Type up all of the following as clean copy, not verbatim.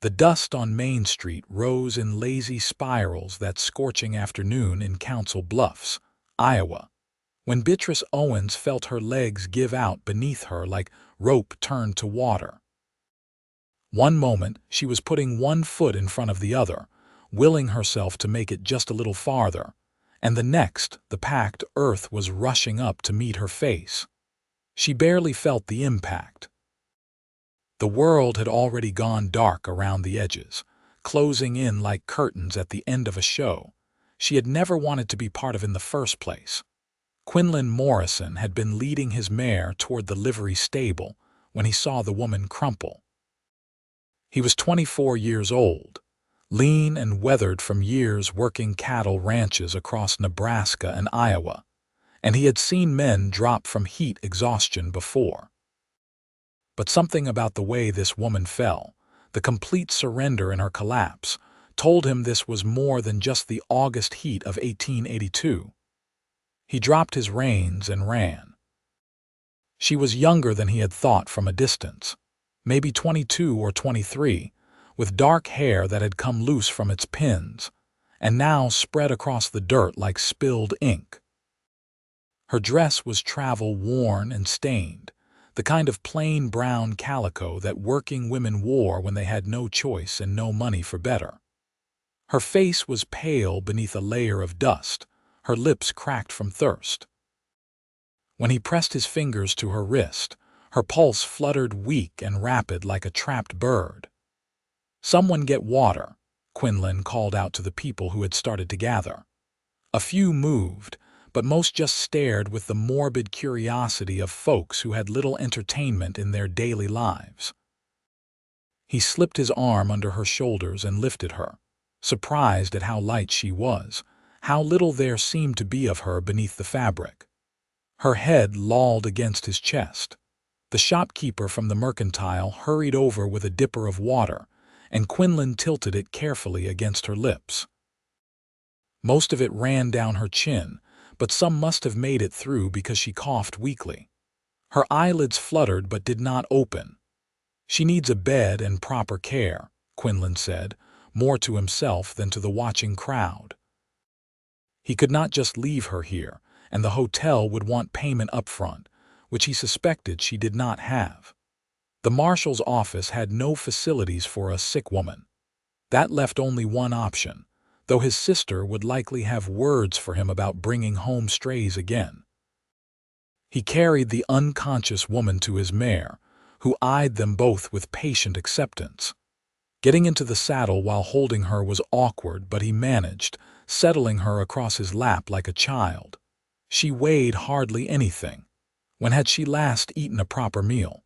The dust on Main Street rose in lazy spirals that scorching afternoon in Council Bluffs, Iowa, when Beatrice Owens felt her legs give out beneath her like rope turned to water. One moment, she was putting one foot in front of the other, willing herself to make it just a little farther, and the next, the packed earth was rushing up to meet her face. She barely felt the impact. The world had already gone dark around the edges, closing in like curtains at the end of a show she had never wanted to be part of in the first place. Quinlan Morrison had been leading his mare toward the livery stable when he saw the woman crumple. He was 24 years old, lean and weathered from years working cattle ranches across Nebraska and Iowa, and he had seen men drop from heat exhaustion before. But something about the way this woman fell, the complete surrender in her collapse, told him this was more than just the August heat of 1882. He dropped his reins and ran. She was younger than he had thought from a distance, maybe 22 or 23, with dark hair that had come loose from its pins, and now spread across the dirt like spilled ink. Her dress was travel-worn and stained, the kind of plain brown calico that working women wore when they had no choice and no money for better. Her face was pale beneath a layer of dust, her lips cracked from thirst. When he pressed his fingers to her wrist, her pulse fluttered weak and rapid like a trapped bird. "Someone get water," Quinlan called out to the people who had started to gather. A few moved, but most just stared with the morbid curiosity of folks who had little entertainment in their daily lives. He slipped his arm under her shoulders and lifted her, surprised at how light she was, how little there seemed to be of her beneath the fabric. Her head lolled against his chest. The shopkeeper from the mercantile hurried over with a dipper of water, and Quinlan tilted it carefully against her lips. Most of it ran down her chin, but some must have made it through because she coughed weakly. Her eyelids fluttered but did not open. "She needs a bed and proper care," Quinlan said, more to himself than to the watching crowd. He could not just leave her here, and the hotel would want payment up front, which he suspected she did not have. The marshal's office had no facilities for a sick woman. That left only one option, though his sister would likely have words for him about bringing home strays again. He carried the unconscious woman to his mare, who eyed them both with patient acceptance. Getting into the saddle while holding her was awkward, but he managed, settling her across his lap like a child. She weighed hardly anything. When had she last eaten a proper meal?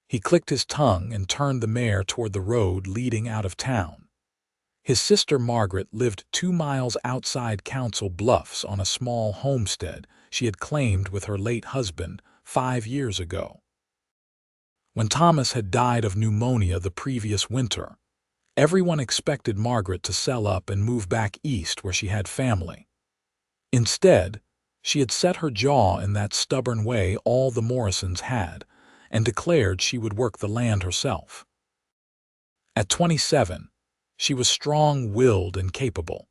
He clicked his tongue and turned the mare toward the road leading out of town. His sister Margaret lived 2 miles outside Council Bluffs on a small homestead she had claimed with her late husband 5 years ago. When Thomas had died of pneumonia the previous winter, everyone expected Margaret to sell up and move back east where she had family. Instead, she had set her jaw in that stubborn way all the Morrisons had, and declared she would work the land herself. At 27, she was strong-willed and capable,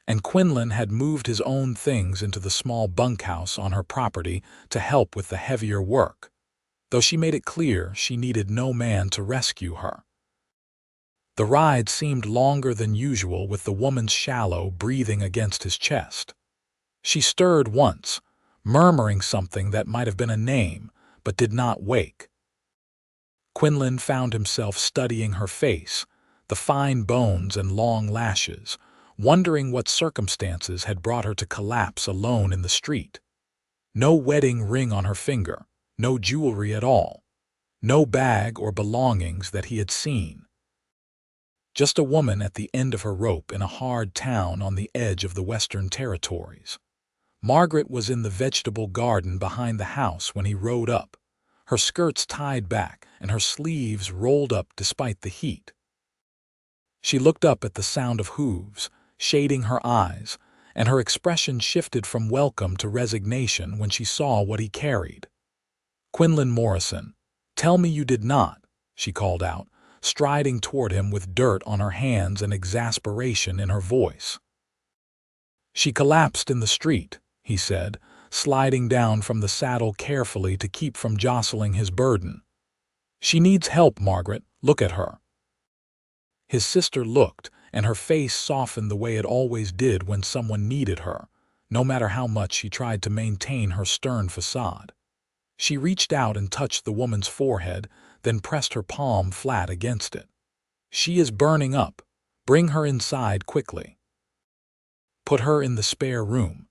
and Quinlan had moved his own things into the small bunkhouse on her property to help with the heavier work, though she made it clear she needed no man to rescue her. The ride seemed longer than usual with the woman's shallow breathing against his chest. She stirred once, murmuring something that might have been a name, but did not wake. Quinlan found himself studying her face, the fine bones and long lashes, wondering what circumstances had brought her to collapse alone in the street. No wedding ring on her finger, no jewelry at all, no bag or belongings that he had seen. Just a woman at the end of her rope in a hard town on the edge of the Western Territories. Margaret was in the vegetable garden behind the house when he rode up, her skirts tied back and her sleeves rolled up despite the heat. She looked up at the sound of hooves, shading her eyes, and her expression shifted from welcome to resignation when she saw what he carried. "Quinlan Morrison, tell me you did not," she called out, striding toward him with dirt on her hands and exasperation in her voice. "She collapsed in the street," he said, sliding down from the saddle carefully to keep from jostling his burden. "She needs help, Margaret. Look at her." His sister looked, and her face softened the way it always did when someone needed her, no matter how much she tried to maintain her stern facade. She reached out and touched the woman's forehead, then pressed her palm flat against it. "She is burning up. Bring her inside quickly. Put her in the spare room."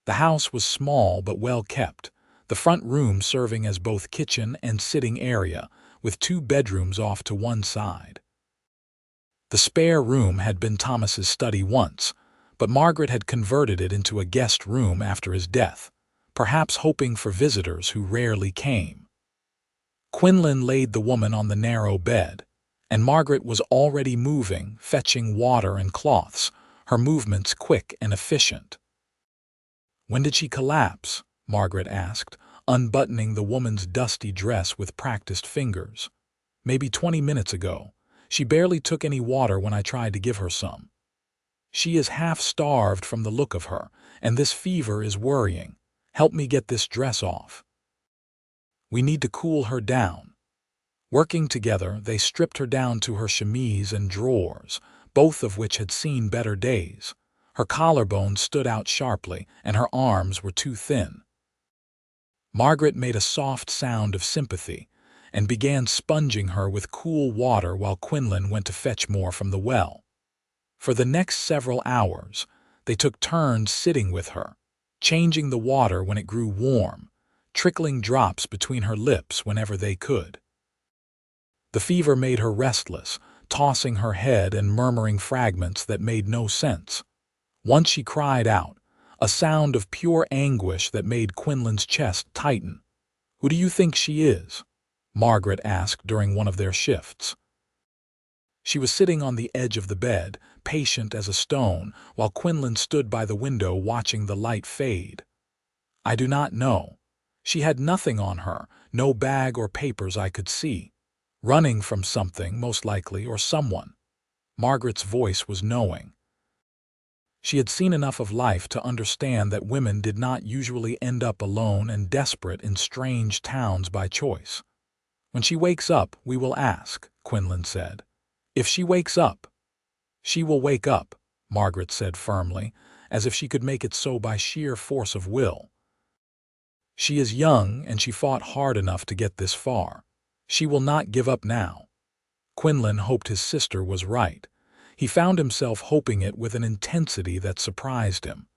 The house was small but well kept, the front room serving as both kitchen and sitting area, with 2 bedrooms off to one side. The spare room had been Thomas's study once, but Margaret had converted it into a guest room after his death, perhaps hoping for visitors who rarely came. Quinlan laid the woman on the narrow bed, and Margaret was already moving, fetching water and cloths, her movements quick and efficient. "When did she collapse?" Margaret asked, unbuttoning the woman's dusty dress with practiced fingers. "Maybe 20 minutes ago. She barely took any water when I tried to give her some. She is half-starved from the look of her, and this fever is worrying. Help me get this dress off. We need to cool her down." Working together, they stripped her down to her chemise and drawers, both of which had seen better days. Her collarbone stood out sharply, and her arms were too thin. Margaret made a soft sound of sympathy and began sponging her with cool water while Quinlan went to fetch more from the well. For the next several hours, they took turns sitting with her, changing the water when it grew warm, trickling drops between her lips whenever they could. The fever made her restless, tossing her head and murmuring fragments that made no sense. Once she cried out, a sound of pure anguish that made Quinlan's chest tighten. "Who do you think she is?" Margaret asked during one of their shifts. She was sitting on the edge of the bed, patient as a stone, while Quinlan stood by the window watching the light fade. "I do not know. She had nothing on her, no bag or papers I could see. Running from something, most likely, or someone." Margaret's voice was knowing. She had seen enough of life to understand that women did not usually end up alone and desperate in strange towns by choice. "When she wakes up, we will ask," Quinlan said. "If she wakes up." "She will wake up," Margaret said firmly, as if she could make it so by sheer force of will. "She is young, and she fought hard enough to get this far. She will not give up now." Quinlan hoped his sister was right. He found himself hoping it with an intensity that surprised him.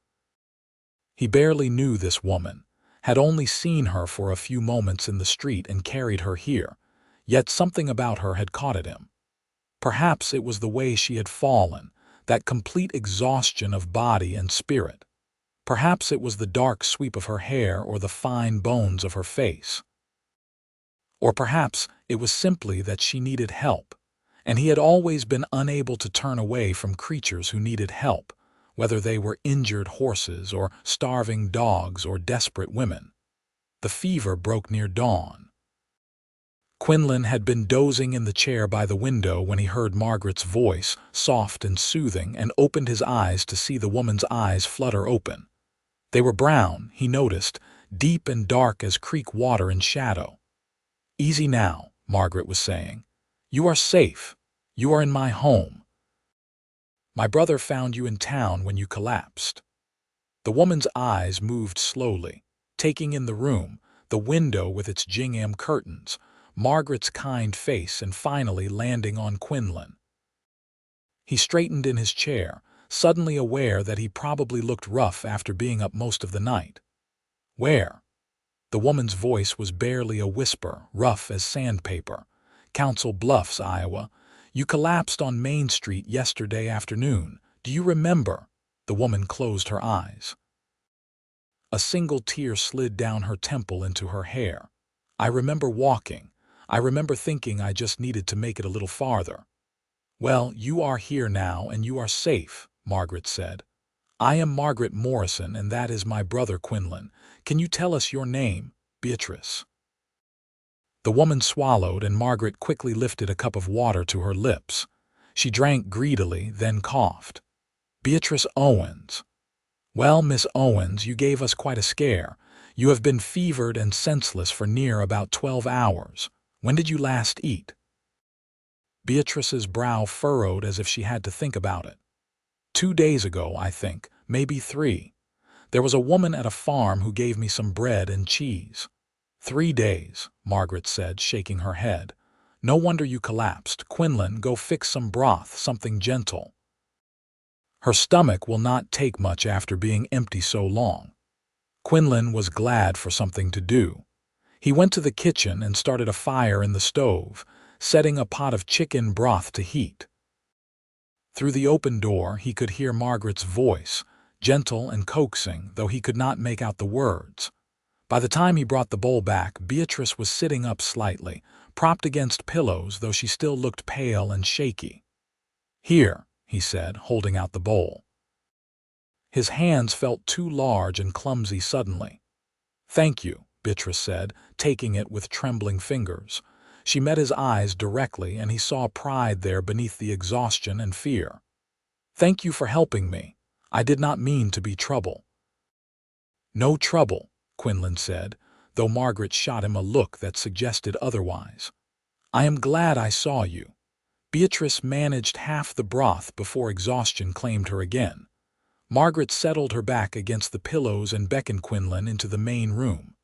He barely knew this woman, had only seen her for a few moments in the street and carried her here, yet something about her had caught at him. Perhaps it was the way she had fallen, that complete exhaustion of body and spirit. Perhaps it was the dark sweep of her hair or the fine bones of her face. Or perhaps it was simply that she needed help, and he had always been unable to turn away from creatures who needed help, whether they were injured horses or starving dogs or desperate women. The fever broke near dawn. Quinlan had been dozing in the chair by the window when he heard Margaret's voice, soft and soothing, and opened his eyes to see the woman's eyes flutter open. They were brown, he noticed, deep and dark as creek water in shadow. "Easy now," Margaret was saying. "You are safe. You are in my home. My brother found you in town when you collapsed." The woman's eyes moved slowly, taking in the room, the window with its gingham curtains, Margaret's kind face, and finally landing on Quinlan. He straightened in his chair, suddenly aware that he probably looked rough after being up most of the night. "Where?" The woman's voice was barely a whisper, rough as sandpaper. "Council Bluffs, Iowa. You collapsed on Main Street yesterday afternoon. Do you remember?" The woman closed her eyes. A single tear slid down her temple into her hair. "I remember walking. I remember thinking I just needed to make it a little farther." "Well, you are here now and you are safe," Margaret said. "I am Margaret Morrison and that is my brother Quinlan. Can you tell us your name, Beatrice?" The woman swallowed, and Margaret quickly lifted a cup of water to her lips. She drank greedily, then coughed. Beatrice Owens. Well, Miss Owens, you gave us quite a scare. You have been fevered and senseless for near about 12 hours. When did you last eat? Beatrice's brow furrowed as if she had to think about it. 2 days ago, I think, maybe 3. There was a woman at a farm who gave me some bread and cheese. 3 days, Margaret said, shaking her head. No wonder you collapsed. Quinlan, go fix some broth, something gentle. Her stomach will not take much after being empty so long. Quinlan was glad for something to do. He went to the kitchen and started a fire in the stove, setting a pot of chicken broth to heat. Through the open door he could hear Margaret's voice, gentle and coaxing, though he could not make out the words. By the time he brought the bowl back, Beatrice was sitting up slightly, propped against pillows, though she still looked pale and shaky. Here, he said, holding out the bowl. His hands felt too large and clumsy suddenly. Thank you, Beatrice said, taking it with trembling fingers. She met his eyes directly, and he saw pride there beneath the exhaustion and fear. Thank you for helping me. I did not mean to be trouble. No trouble, Quinlan said, though Margaret shot him a look that suggested otherwise. I am glad I saw you. Beatrice managed half the broth before exhaustion claimed her again. Margaret settled her back against the pillows and beckoned Quinlan into the main room.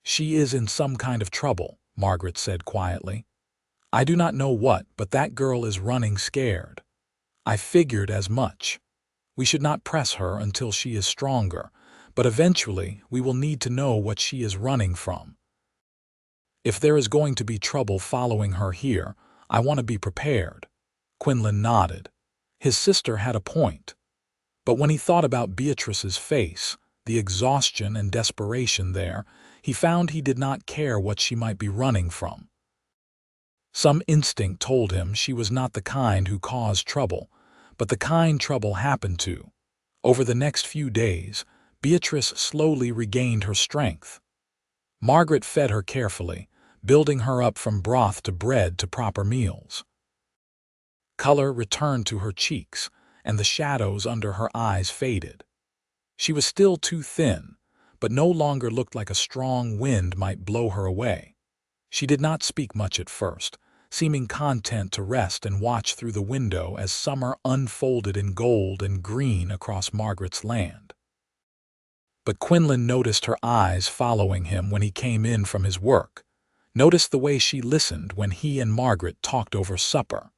She is in some kind of trouble, Margaret said quietly. I do not know what, but that girl is running scared. I figured as much. We should not press her until she is stronger, but eventually we will need to know what she is running from. If there is going to be trouble following her here, I want to be prepared. Quinlan nodded. His sister had a point. But when he thought about Beatrice's face, the exhaustion and desperation there, he found he did not care what she might be running from. Some instinct told him she was not the kind who caused trouble, but the kind trouble happened to. Over the next few days, Beatrice slowly regained her strength. Margaret fed her carefully, building her up from broth to bread to proper meals. Color returned to her cheeks, and the shadows under her eyes faded. She was still too thin, but no longer looked like a strong wind might blow her away. She did not speak much at first, seeming content to rest and watch through the window as summer unfolded in gold and green across Margaret's land. But Quinlan noticed her eyes following him when he came in from his work, noticed the way she listened when he and Margaret talked over supper.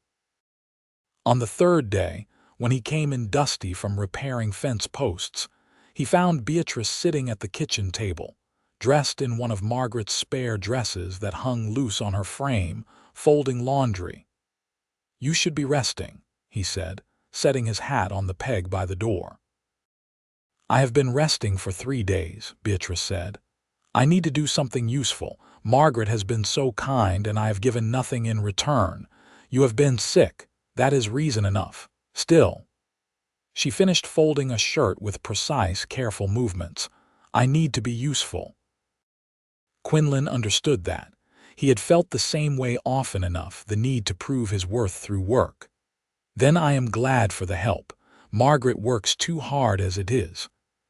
On the 3rd day, when he came in dusty from repairing fence posts, he found Beatrice sitting at the kitchen table, dressed in one of Margaret's spare dresses that hung loose on her frame, folding laundry. You should be resting, he said, setting his hat on the peg by the door. I have been resting for 3 days, Beatrice said. I need to do something useful. Margaret has been so kind, and I have given nothing in return. You have been sick. That is reason enough. Still. She finished folding a shirt with precise, careful movements. I need to be useful. Quinlan understood that. He had felt the same way often enough, the need to prove his worth through work. Then I am glad for the help. Margaret works too hard as it is.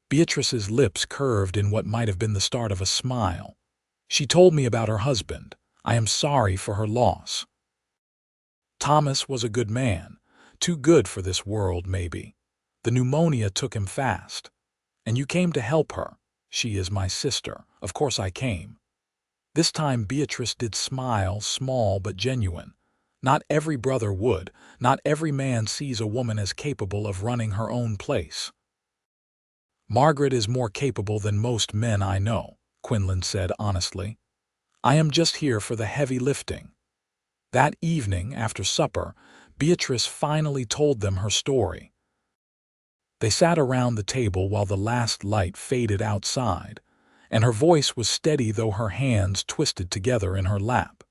Beatrice's lips curved in what might have been the start of a smile. She told me about her husband. I am sorry for her loss. Thomas was a good man. Too good for this world, maybe. The pneumonia took him fast. And you came to help her. She is my sister. Of course I came. This time Beatrice did smile, small but genuine. Not every brother would. Not every man sees a woman as capable of running her own place. Margaret is more capable than most men I know, Quinlan said honestly. I am just here for the heavy lifting. That evening, after supper, Beatrice finally told them her story. They sat around the table while the last light faded outside, and her voice was steady though her hands twisted together in her lap.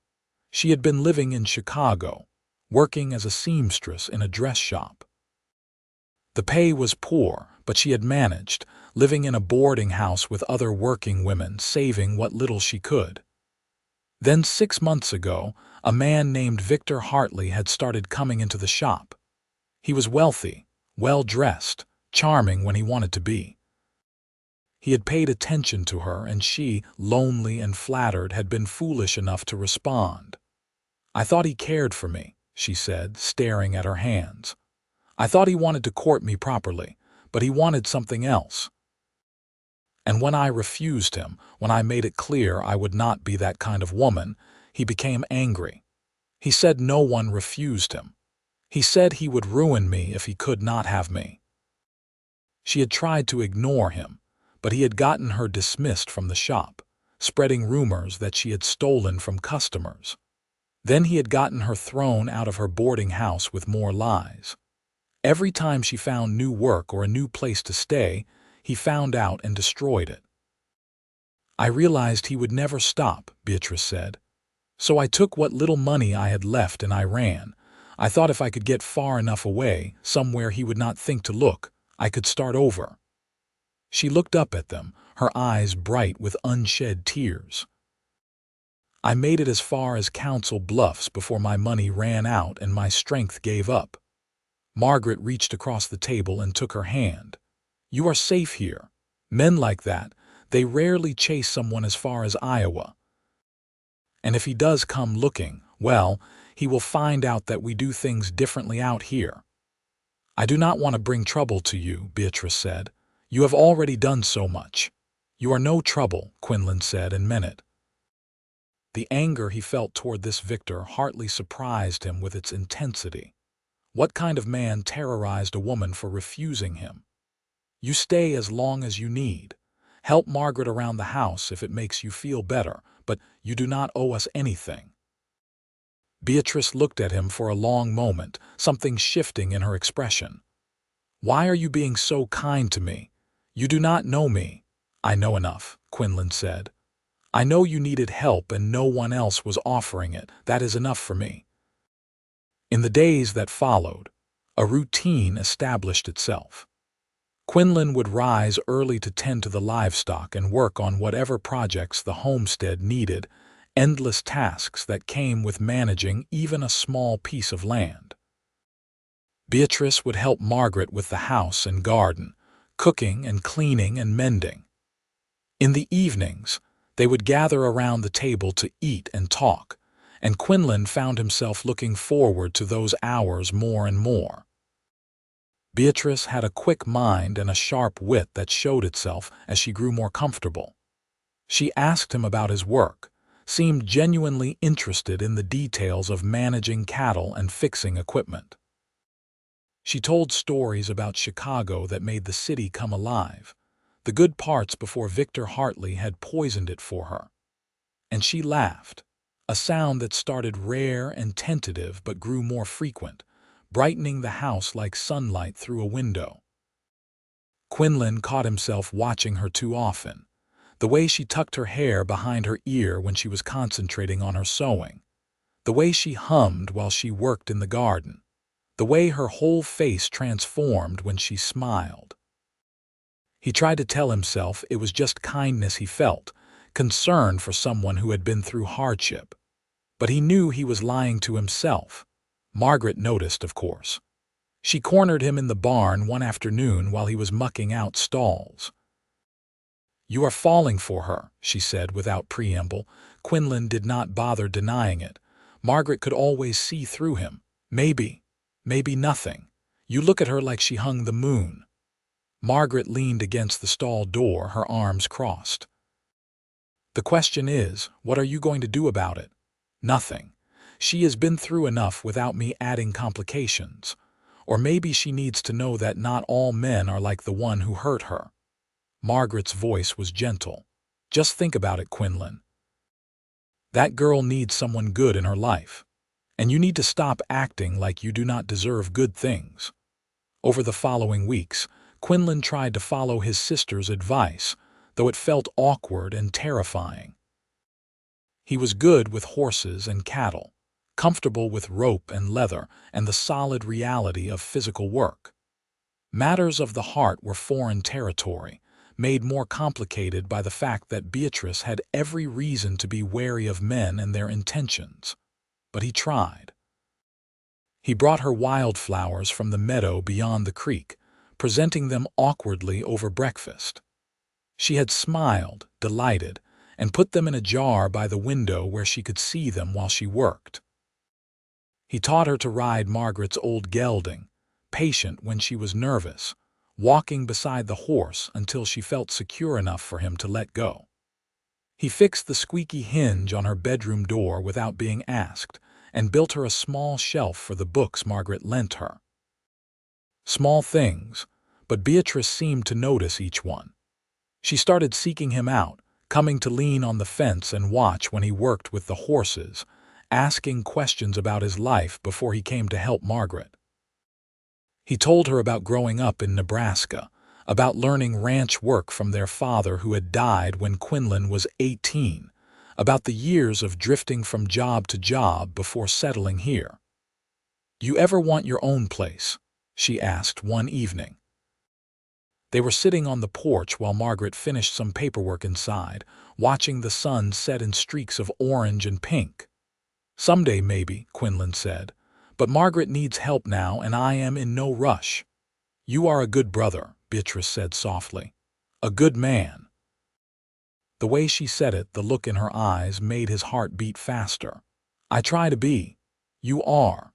She had been living in Chicago, working as a seamstress in a dress shop. The pay was poor, but she had managed, living in a boarding house with other working women, saving what little she could. Then 6 months ago, a man named Victor Hartley had started coming into the shop. He was wealthy, well-dressed, charming when he wanted to be. He had paid attention to her, and she, lonely and flattered, had been foolish enough to respond. "I thought he cared for me," she said, staring at her hands. "I thought he wanted to court me properly, but he wanted something else. And when I refused him, when I made it clear I would not be that kind of woman, he became angry. He said no one refused him. He said he would ruin me if he could not have me." She had tried to ignore him, but he had gotten her dismissed from the shop, spreading rumors that she had stolen from customers. Then he had gotten her thrown out of her boarding house with more lies. Every time she found new work or a new place to stay, he found out and destroyed it. "I realized he would never stop," Beatrice said. "So I took what little money I had left and I ran. I thought if I could get far enough away, somewhere he would not think to look, I could start over." She looked up at them, her eyes bright with unshed tears. "I made it as far as Council Bluffs before my money ran out and my strength gave up." Margaret reached across the table and took her hand. "You are safe here. Men like that, they rarely chase someone as far as Iowa. And if he does come looking, well, he will find out that we do things differently out here." "I do not want to bring trouble to you," Beatrice said. "You have already done so much." "You are no trouble," Quinlan said, and meant it. The anger he felt toward this Victor Hartley surprised him with its intensity. What kind of man terrorized a woman for refusing him? "You stay as long as you need. Help Margaret around the house if it makes you feel better, but you do not owe us anything." Beatrice looked at him for a long moment, something shifting in her expression. "Why are you being so kind to me? You do not know me." "I know enough," Quinlan said. "I know you needed help and no one else was offering it. That is enough for me." In the days that followed, a routine established itself. Quinlan would rise early to tend to the livestock and work on whatever projects the homestead needed, endless tasks that came with managing even a small piece of land. Beatrice would help Margaret with the house and garden, cooking and cleaning and mending. In the evenings, they would gather around the table to eat and talk, and Quinlan found himself looking forward to those hours more and more. Beatrice had a quick mind and a sharp wit that showed itself as she grew more comfortable. She asked him about his work, seemed genuinely interested in the details of managing cattle and fixing equipment. She told stories about Chicago that made the city come alive, the good parts before Victor Hartley had poisoned it for her. And she laughed, a sound that started rare and tentative but grew more frequent, brightening the house like sunlight through a window. Quinlan caught himself watching her too often, the way she tucked her hair behind her ear when she was concentrating on her sewing, the way she hummed while she worked in the garden, the way her whole face transformed when she smiled. He tried to tell himself it was just kindness he felt, concern for someone who had been through hardship. But he knew he was lying to himself. Margaret noticed, of course. She cornered him in the barn one afternoon while he was mucking out stalls. "You are falling for her," she said without preamble. Quinlan did not bother denying it. Margaret could always see through him. Maybe nothing. You look at her like she hung the moon." Margaret leaned against the stall door, her arms crossed. "The question is, what are you going to do about it?" "Nothing. She has been through enough without me adding complications. Or maybe she needs to know that not all men are like the one who hurt her." Margaret's voice was gentle. "Just think about it, Quinlan. That girl needs someone good in her life. And you need to stop acting like you do not deserve good things." Over the following weeks, Quinlan tried to follow his sister's advice, though it felt awkward and terrifying. He was good with horses and cattle, comfortable with rope and leather and the solid reality of physical work. Matters of the heart were foreign territory, made more complicated by the fact that Beatrice had every reason to be wary of men and their intentions. But he tried. He brought her wildflowers from the meadow beyond the creek, presenting them awkwardly over breakfast. She had smiled, delighted, and put them in a jar by the window where she could see them while she worked. He taught her to ride Margaret's old gelding, patient when she was nervous, walking beside the horse until she felt secure enough for him to let go. He fixed the squeaky hinge on her bedroom door without being asked, and built her a small shelf for the books Margaret lent her. Small things, but Beatrice seemed to notice each one. She started seeking him out, coming to lean on the fence and watch when he worked with the horses, asking questions about his life before he came to help Margaret. He told her about growing up in Nebraska, about learning ranch work from their father who had died when Quinlan was 18, about the years of drifting from job to job before settling here. "You ever want your own place?" she asked one evening. They were sitting on the porch while Margaret finished some paperwork inside, watching the sun set in streaks of orange and pink. "Someday, maybe," Quinlan said, "but Margaret needs help now and I am in no rush." "You are a good brother," Beatrice said softly. "A good man." The way she said it, the look in her eyes, made his heart beat faster. "I try to be." "You are."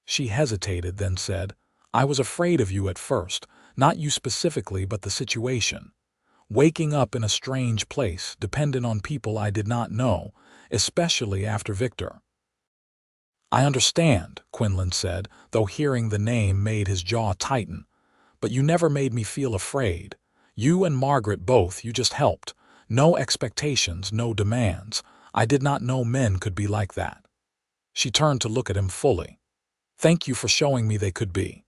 She hesitated, then said, "I was afraid of you at first, not you specifically but the situation. Waking up in a strange place, dependent on people I did not know, especially after Victor." "I understand," Quinlan said, though hearing the name made his jaw tighten. "But you never made me feel afraid. You and Margaret both, you just helped. No expectations, no demands. I did not know men could be like that." She turned to look at him fully. "Thank you for showing me they could be."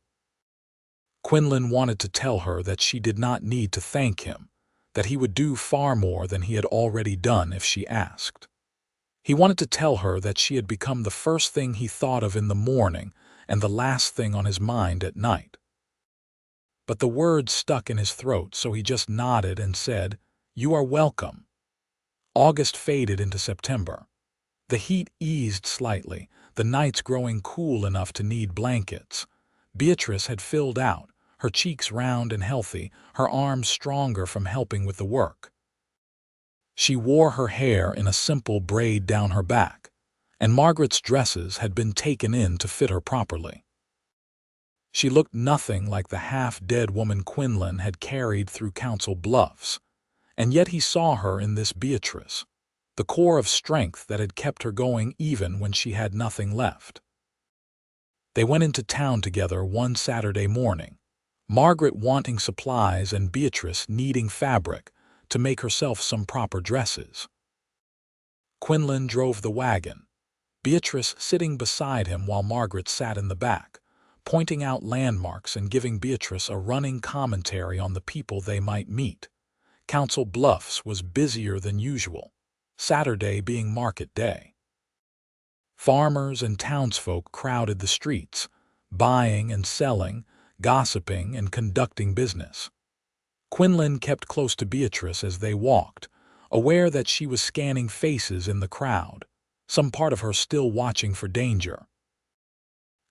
Quinlan wanted to tell her that she did not need to thank him, that he would do far more than he had already done if she asked. He wanted to tell her that she had become the first thing he thought of in the morning and the last thing on his mind at night. But the words stuck in his throat, so he just nodded and said, "You are welcome." August faded into September. The heat eased slightly, the nights growing cool enough to need blankets. Beatrice had filled out, her cheeks round and healthy, her arms stronger from helping with the work. She wore her hair in a simple braid down her back, and Margaret's dresses had been taken in to fit her properly. She looked nothing like the half-dead woman Quinlan had carried through Council Bluffs, and yet he saw her in this Beatrice, the core of strength that had kept her going even when she had nothing left. They went into town together one Saturday morning, Margaret wanting supplies and Beatrice needing fabric to make herself some proper dresses. Quinlan drove the wagon, Beatrice sitting beside him while Margaret sat in the back, pointing out landmarks and giving Beatrice a running commentary on the people they might meet. Council Bluffs was busier than usual, Saturday being market day. Farmers and townsfolk crowded the streets, buying and selling, gossiping and conducting business. Quinlan kept close to Beatrice as they walked, aware that she was scanning faces in the crowd, some part of her still watching for danger.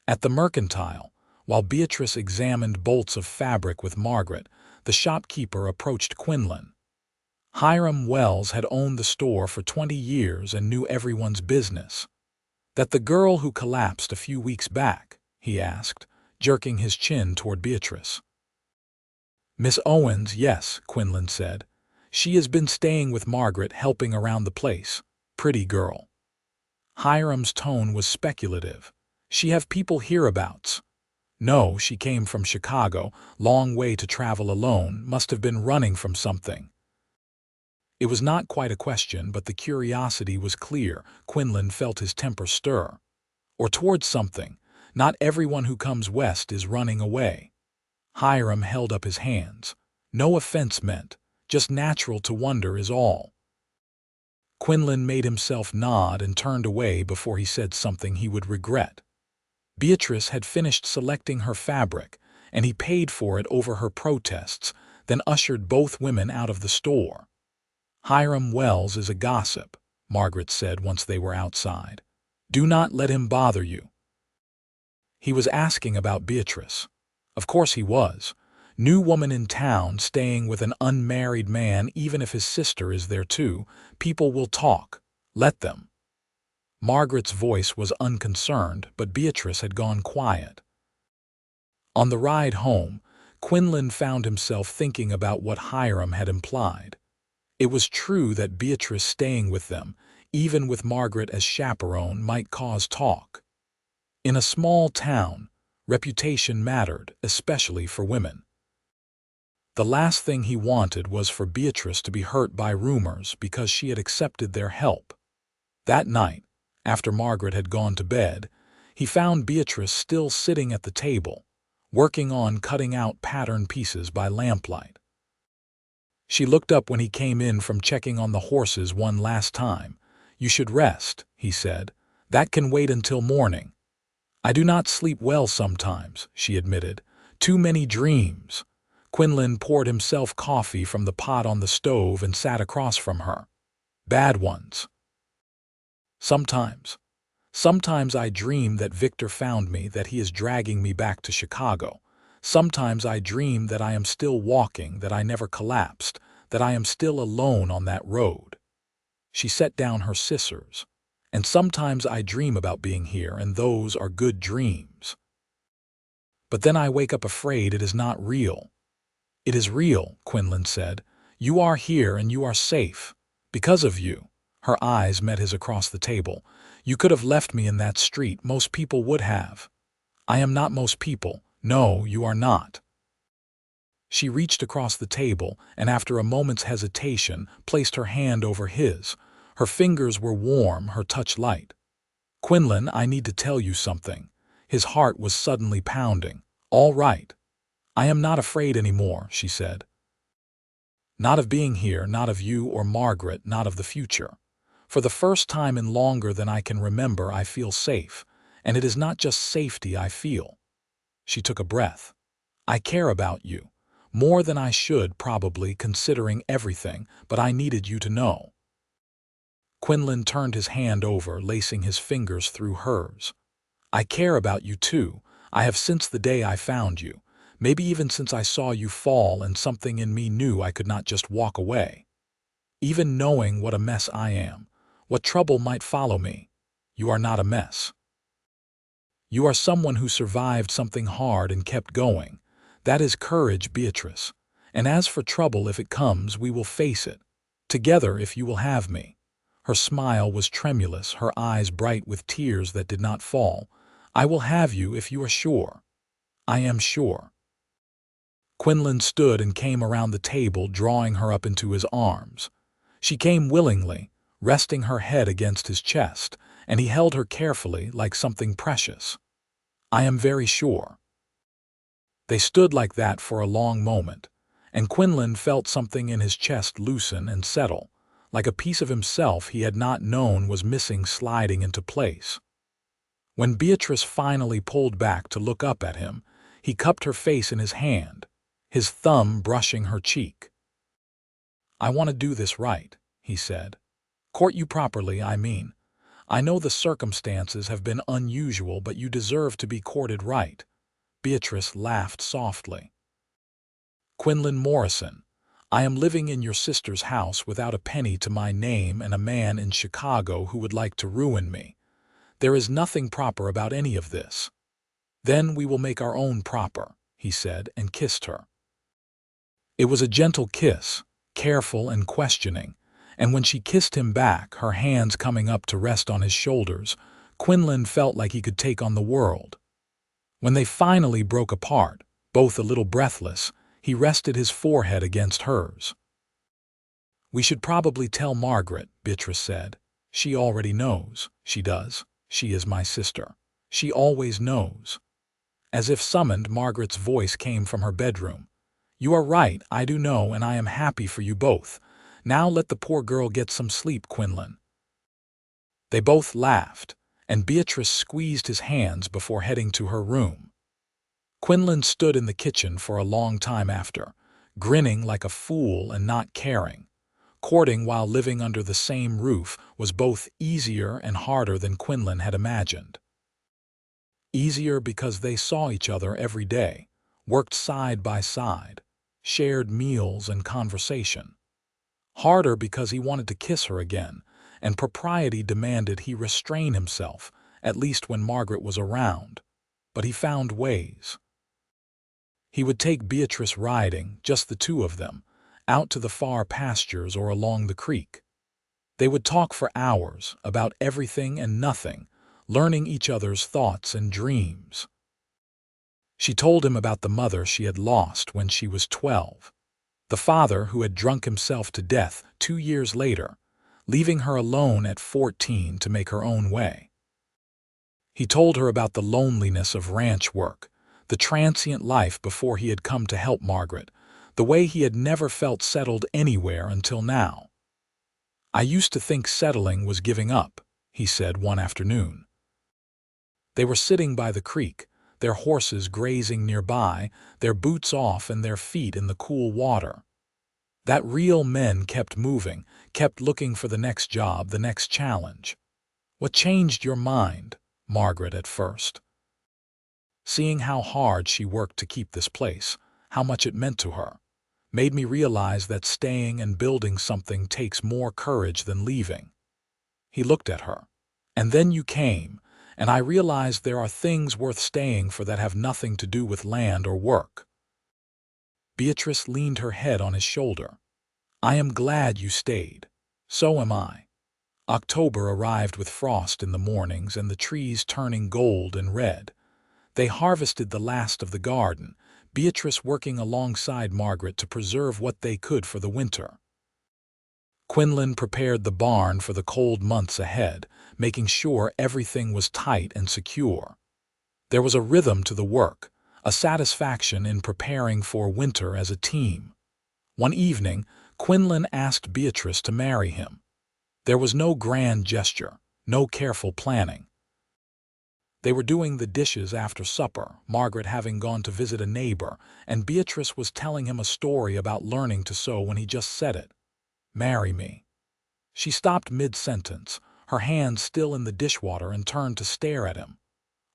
At the mercantile, while Beatrice examined bolts of fabric with Margaret, the shopkeeper approached Quinlan. Hiram Wells had owned the store for 20 years and knew everyone's business. "That the girl who collapsed a few weeks back?" he asked, jerking his chin toward Beatrice. "Miss Owens, yes," Quinlan said. "She has been staying with Margaret, helping around the place. Pretty girl." Hiram's tone was speculative. "She have people hereabouts?" "No, she came from Chicago, long way to travel alone, must have been running from something." It was not quite a question, but the curiosity was clear. Quinlan felt his temper stir. "Or towards something. Not everyone who comes west is running away." Hiram held up his hands. "No offense meant. Just natural to wonder is all." Quinlan made himself nod and turned away before he said something he would regret. Beatrice had finished selecting her fabric, and he paid for it over her protests, then ushered both women out of the store. "Hiram Wells is a gossip," Margaret said once they were outside. "Do not let him bother you." He was asking about Beatrice. Of course he was. New woman in town, staying with an unmarried man, even if his sister is there too. People will talk. Let them. Margaret's voice was unconcerned, but Beatrice had gone quiet. On the ride home, Quinlan found himself thinking about what Hiram had implied. It was true that Beatrice staying with them, even with Margaret as chaperone, might cause talk. In a small town, reputation mattered, especially for women. The last thing he wanted was for Beatrice to be hurt by rumors because she had accepted their help. That night, after Margaret had gone to bed, he found Beatrice still sitting at the table, working on cutting out pattern pieces by lamplight. She looked up when he came in from checking on the horses one last time. "You should rest," he said. "That can wait until morning." "I do not sleep well sometimes," she admitted. "Too many dreams." Quinlan poured himself coffee from the pot on the stove and sat across from her. "Bad ones." "Sometimes. Sometimes I dream that Victor found me, that he is dragging me back to Chicago. Sometimes I dream that I am still walking, that I never collapsed, that I am still alone on that road." She set down her scissors. "And sometimes I dream about being here, and those are good dreams. But then I wake up afraid it is not real." "It is real," Quinlan said. "You are here and you are safe. Because of you." Her eyes met his across the table. "You could have left me in that street. Most people would have." "I am not most people." "No, you are not." She reached across the table and, after a moment's hesitation, placed her hand over his. Her fingers were warm, her touch light. "Quinlan, I need to tell you something." His heart was suddenly pounding. "All right." "I am not afraid anymore," she said. "Not of being here, not of you or Margaret, not of the future. For the first time in longer than I can remember, I feel safe, and it is not just safety I feel." She took a breath. "I care about you. More than I should, probably, considering everything, but I needed you to know." Quinlan turned his hand over, lacing his fingers through hers. "I care about you too. I have since the day I found you. Maybe even since I saw you fall, and something in me knew I could not just walk away. Even knowing what a mess I am, what trouble might follow me, you are not a mess. You are someone who survived something hard and kept going. That is courage, Beatrice. And as for trouble, if it comes, we will face it. Together, if you will have me." Her smile was tremulous, her eyes bright with tears that did not fall. "I will have you if you are sure." "I am sure." Quinlan stood and came around the table, drawing her up into his arms. She came willingly, resting her head against his chest, and he held her carefully like something precious. "I am very sure." They stood like that for a long moment, and Quinlan felt something in his chest loosen and settle, like a piece of himself he had not known was missing sliding into place. When Beatrice finally pulled back to look up at him, he cupped her face in his hand, his thumb brushing her cheek. "I want to do this right," he said. "Court you properly, I mean. I know the circumstances have been unusual, but you deserve to be courted right." Beatrice laughed softly. "Quinlan Morrison, I am living in your sister's house without a penny to my name and a man in Chicago who would like to ruin me. There is nothing proper about any of this." "Then we will make our own proper," he said, and kissed her. It was a gentle kiss, careful and questioning, and when she kissed him back, her hands coming up to rest on his shoulders, Quinlan felt like he could take on the world. When they finally broke apart, both a little breathless, he rested his forehead against hers. "We should probably tell Margaret," Beatrice said. "She already knows." "She does. She is my sister. She always knows." As if summoned, Margaret's voice came from her bedroom. "You are right, I do know, and I am happy for you both. Now let the poor girl get some sleep, Quinlan." They both laughed, and Beatrice squeezed his hands before heading to her room. Quinlan stood in the kitchen for a long time after, grinning like a fool and not caring. Courting while living under the same roof was both easier and harder than Quinlan had imagined. Easier because they saw each other every day, worked side by side, shared meals and conversation. Harder because he wanted to kiss her again, and propriety demanded he restrain himself, at least when Margaret was around. But he found ways. He would take Beatrice riding, just the two of them, out to the far pastures or along the creek. They would talk for hours about everything and nothing, learning each other's thoughts and dreams. She told him about the mother she had lost when she was 12, the father who had drunk himself to death 2 years later, leaving her alone at 14 to make her own way. He told her about the loneliness of ranch work, the transient life before he had come to help Margaret, the way he had never felt settled anywhere until now. "I used to think settling was giving up," he said one afternoon. They were sitting by the creek, their horses grazing nearby, their boots off and their feet in the cool water. That real men kept moving, kept looking for the next job, the next challenge. "What changed your mind, Margaret, at first?" "Seeing how hard she worked to keep this place, how much it meant to her, made me realize that staying and building something takes more courage than leaving." He looked at her. "And then you came, and I realized there are things worth staying for that have nothing to do with land or work." Beatrice leaned her head on his shoulder. "I am glad you stayed. So am I." October arrived with frost in the mornings and the trees turning gold and red. They harvested the last of the garden, Beatrice working alongside Margaret to preserve what they could for the winter. Quinlan prepared the barn for the cold months ahead, making sure everything was tight and secure. There was a rhythm to the work, a satisfaction in preparing for winter as a team. One evening, Quinlan asked Beatrice to marry him. There was no grand gesture, no careful planning. They were doing the dishes after supper, Margaret having gone to visit a neighbor, and Beatrice was telling him a story about learning to sew when he just said it. "Marry me." She stopped mid-sentence, her hands still in the dishwater, and turned to stare at him.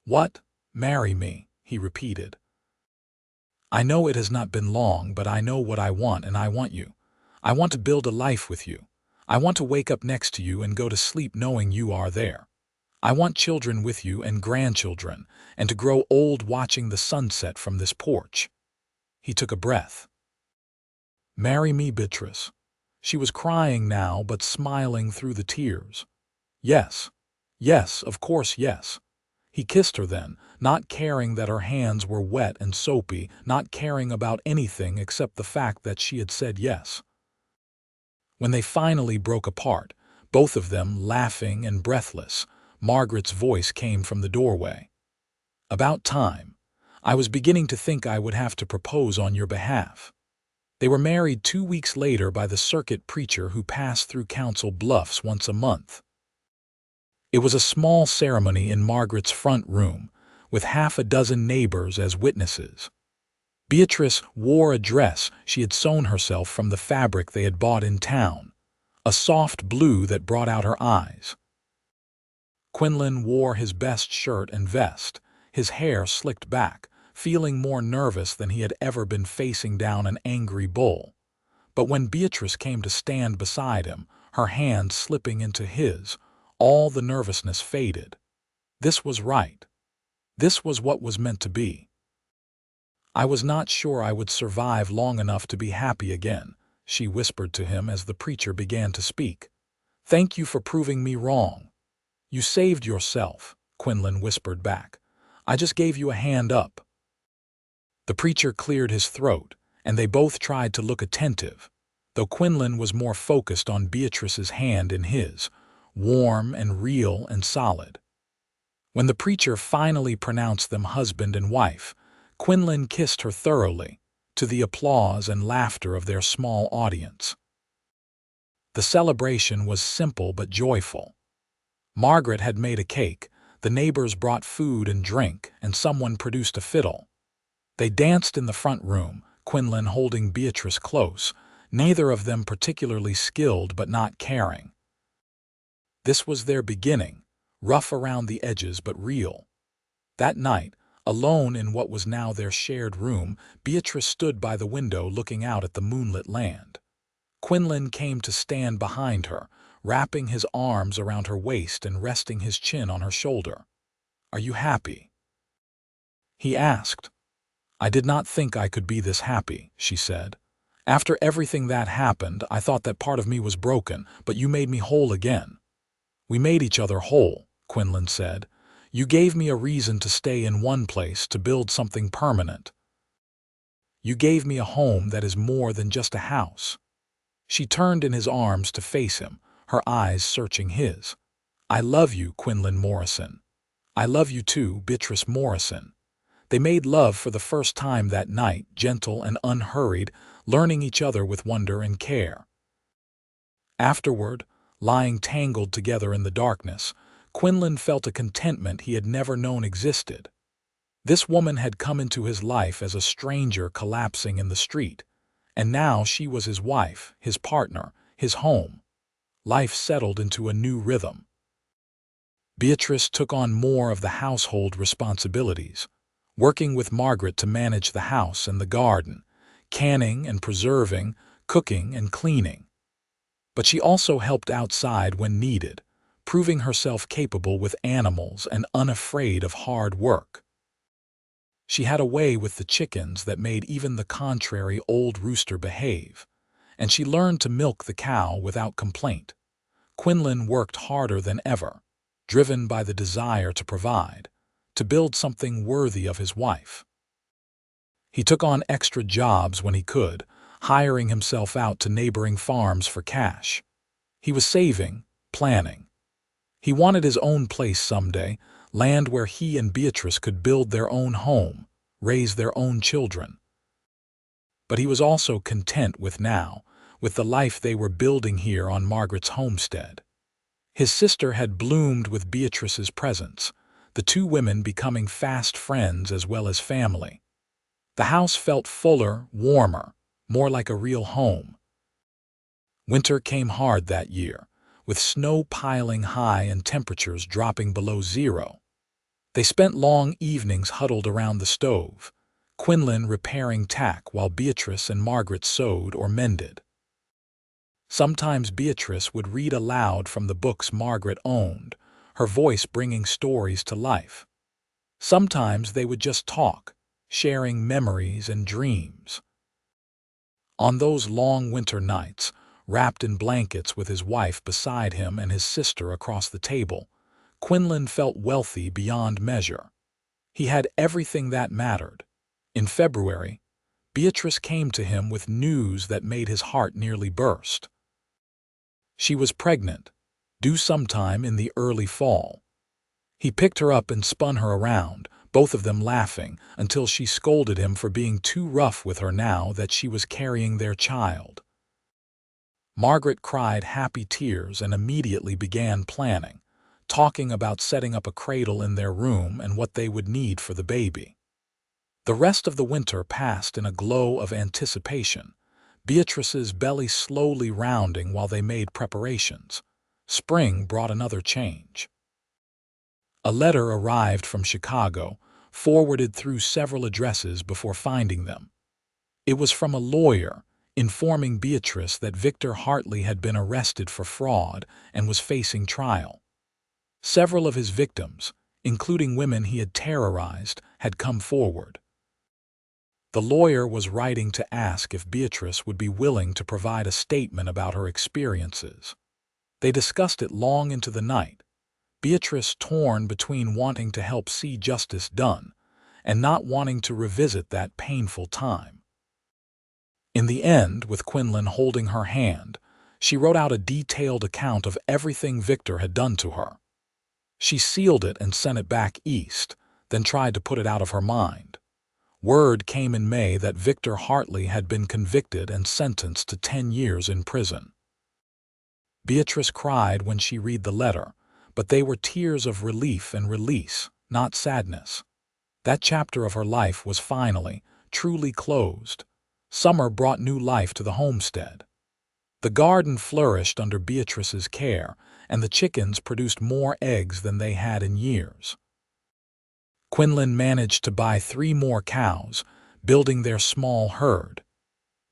"What? Marry me?" he repeated. "I know it has not been long, but I know what I want, and I want you. I want to build a life with you. I want to wake up next to you and go to sleep knowing you are there. I want children with you and grandchildren, and to grow old watching the sunset from this porch." He took a breath. "Marry me, Beatrice." She was crying now, but smiling through the tears. "Yes, yes, of course, yes." He kissed her then, not caring that her hands were wet and soapy, not caring about anything except the fact that she had said yes. When they finally broke apart, both of them laughing and breathless, Margaret's voice came from the doorway. "About time. I was beginning to think I would have to propose on your behalf." They were married 2 weeks later by the circuit preacher who passed through Council Bluffs once a month. It was a small ceremony in Margaret's front room, with half a dozen neighbors as witnesses. Beatrice wore a dress she had sewn herself from the fabric they had bought in town, a soft blue that brought out her eyes. Quinlan wore his best shirt and vest, his hair slicked back, feeling more nervous than he had ever been facing down an angry bull. But when Beatrice came to stand beside him, her hand slipping into his, all the nervousness faded. This was right. This was what was meant to be. "I was not sure I would survive long enough to be happy again," she whispered to him as the preacher began to speak. "Thank you for proving me wrong." "You saved yourself," Quinlan whispered back. "I just gave you a hand up." The preacher cleared his throat, and they both tried to look attentive, though Quinlan was more focused on Beatrice's hand in his, warm and real and solid. When the preacher finally pronounced them husband and wife, Quinlan kissed her thoroughly, to the applause and laughter of their small audience. The celebration was simple but joyful. Margaret had made a cake, the neighbors brought food and drink, and someone produced a fiddle. They danced in the front room, Quinlan holding Beatrice close, neither of them particularly skilled but not caring. This was their beginning, rough around the edges but real. That night, alone in what was now their shared room, Beatrice stood by the window looking out at the moonlit land. Quinlan came to stand behind her, wrapping his arms around her waist and resting his chin on her shoulder. "Are you happy?" he asked. "I did not think I could be this happy," she said. "After everything that happened, I thought that part of me was broken, but you made me whole again." "We made each other whole," Quinlan said. "You gave me a reason to stay in one place, to build something permanent. You gave me a home that is more than just a house." She turned in his arms to face him, her eyes searching his. "I love you, Quinlan Morrison. I love you too, Beatrice Morrison." They made love for the first time that night, gentle and unhurried, learning each other with wonder and care. Afterward, lying tangled together in the darkness, Quinlan felt a contentment he had never known existed. This woman had come into his life as a stranger collapsing in the street, and now she was his wife, his partner, his home. Life settled into a new rhythm. Beatrice took on more of the household responsibilities, working with Margaret to manage the house and the garden, canning and preserving, cooking and cleaning. But she also helped outside when needed, proving herself capable with animals and unafraid of hard work. She had a way with the chickens that made even the contrary old rooster behave, and she learned to milk the cow without complaint. Quinlan worked harder than ever, driven by the desire to provide, to build something worthy of his wife. He took on extra jobs when he could, hiring himself out to neighboring farms for cash. He was saving, planning. He wanted his own place someday, land where he and Beatrice could build their own home, raise their own children. But he was also content with now, with the life they were building here on Margaret's homestead. His sister had bloomed with Beatrice's presence, the two women becoming fast friends as well as family. The house felt fuller, warmer, more like a real home. Winter came hard that year, with snow piling high and temperatures dropping below zero. They spent long evenings huddled around the stove, Quinlan repairing tack while Beatrice and Margaret sewed or mended. Sometimes Beatrice would read aloud from the books Margaret owned, her voice bringing stories to life. Sometimes they would just talk, sharing memories and dreams. On those long winter nights, wrapped in blankets with his wife beside him and his sister across the table, Quinlan felt wealthy beyond measure. He had everything that mattered. In February, Beatrice came to him with news that made his heart nearly burst. She was pregnant, due sometime in the early fall. He picked her up and spun her around, both of them laughing, until she scolded him for being too rough with her now that she was carrying their child. Margaret cried happy tears and immediately began planning, talking about setting up a cradle in their room and what they would need for the baby. The rest of the winter passed in a glow of anticipation, Beatrice's belly slowly rounding while they made preparations. Spring brought another change. A letter arrived from Chicago, forwarded through several addresses before finding them. It was from a lawyer, informing Beatrice that Victor Hartley had been arrested for fraud and was facing trial. Several of his victims, including women he had terrorized, had come forward. The lawyer was writing to ask if Beatrice would be willing to provide a statement about her experiences. They discussed it long into the night, Beatrice torn between wanting to help see justice done and not wanting to revisit that painful time. In the end, with Quinlan holding her hand, she wrote out a detailed account of everything Victor had done to her. She sealed it and sent it back east, then tried to put it out of her mind. Word came in May that Victor Hartley had been convicted and sentenced to 10 years in prison. Beatrice cried when she read the letter, but they were tears of relief and release, not sadness. That chapter of her life was finally, truly closed. Summer brought new life to the homestead. The garden flourished under Beatrice's care, and the chickens produced more eggs than they had in years. Quinlan managed to buy 3 more cows, building their small herd.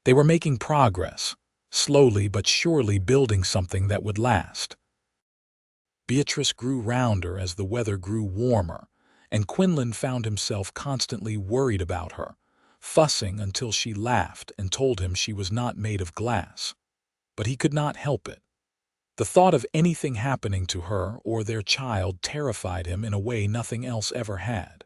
They were making progress, slowly but surely building something that would last. Beatrice grew rounder as the weather grew warmer, and Quinlan found himself constantly worried about her, fussing until she laughed and told him she was not made of glass. But he could not help it. The thought of anything happening to her or their child terrified him in a way nothing else ever had.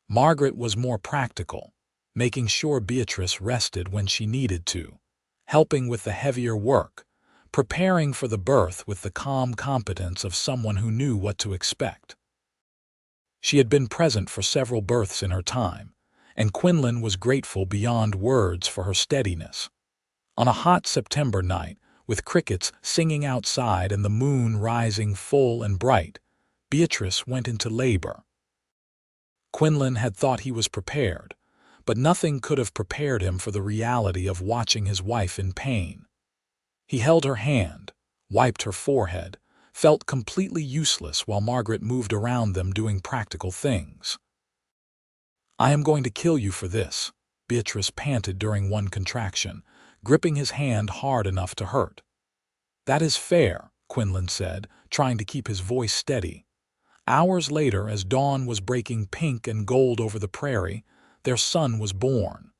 Margaret was more practical, making sure Beatrice rested when she needed to, helping with the heavier work, preparing for the birth with the calm competence of someone who knew what to expect. She had been present for several births in her time, and Quinlan was grateful beyond words for her steadiness. On a hot September night, with crickets singing outside and the moon rising full and bright, Beatrice went into labor. Quinlan had thought he was prepared, but nothing could have prepared him for the reality of watching his wife in pain. He held her hand, wiped her forehead, felt completely useless while Margaret moved around them doing practical things. "I am going to kill you for this," Beatrice panted during one contraction, gripping his hand hard enough to hurt. "That is fair," Quinlan said, trying to keep his voice steady. Hours later, as dawn was breaking pink and gold over the prairie, their son was born.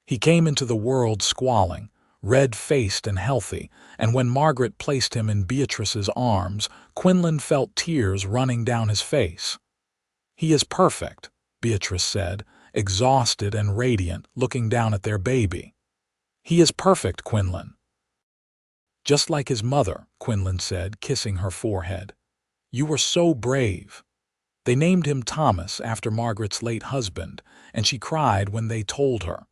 He came into the world squalling, red-faced and healthy, and when Margaret placed him in Beatrice's arms, Quinlan felt tears running down his face. "He is perfect," Beatrice said, exhausted and radiant, looking down at their baby. "He is perfect, Quinlan." "Just like his mother," Quinlan said, kissing her forehead. "You were so brave." They named him Thomas after Margaret's late husband, and she cried when they told her.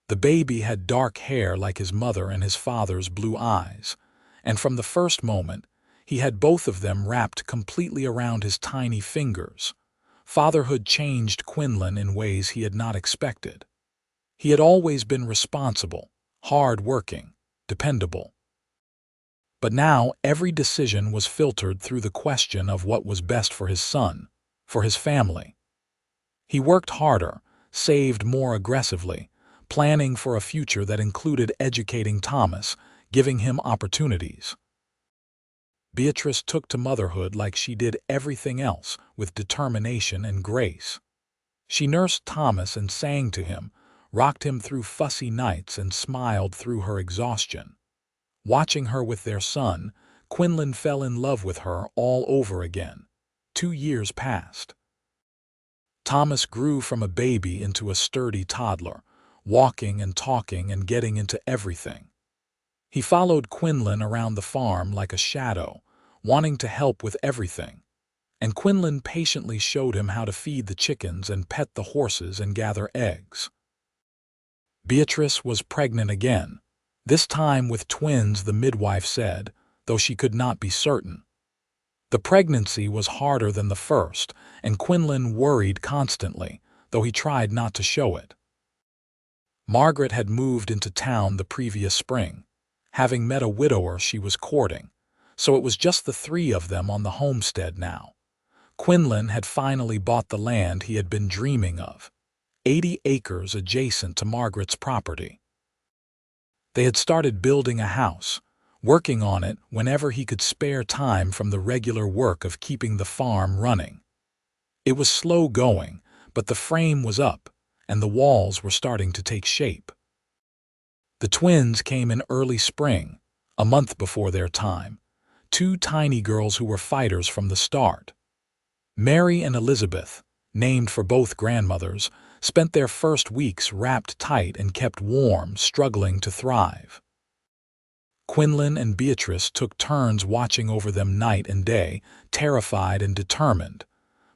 The baby had dark hair like his mother and his father's blue eyes, and from the first moment, he had both of them wrapped completely around his tiny fingers. Fatherhood changed Quinlan in ways he had not expected. He had always been responsible, hard-working, dependable. But now every decision was filtered through the question of what was best for his son, for his family. He worked harder, saved more aggressively, planning for a future that included educating Thomas, giving him opportunities. Beatrice took to motherhood like she did everything else, with determination and grace. She nursed Thomas and sang to him, rocked him through fussy nights and smiled through her exhaustion. Watching her with their son, Quinlan fell in love with her all over again. 2 years passed. Thomas grew from a baby into a sturdy toddler, walking and talking and getting into everything. He followed Quinlan around the farm like a shadow, wanting to help with everything, and Quinlan patiently showed him how to feed the chickens and pet the horses and gather eggs. Beatrice was pregnant again, this time with twins, the midwife said, though she could not be certain. The pregnancy was harder than the first, and Quinlan worried constantly, though he tried not to show it. Margaret had moved into town the previous spring, having met a widower she was courting, so it was just the 3 of them on the homestead now. Quinlan had finally bought the land he had been dreaming of, 80 acres adjacent to Margaret's property. They had started building a house, working on it whenever he could spare time from the regular work of keeping the farm running. It was slow going, but the frame was up, and the walls were starting to take shape. The twins came in early spring, a month before their time, 2 tiny girls who were fighters from the start. Mary and Elizabeth, named for both grandmothers, spent their first weeks wrapped tight and kept warm, struggling to thrive. Quinlan and Beatrice took turns watching over them night and day, terrified and determined.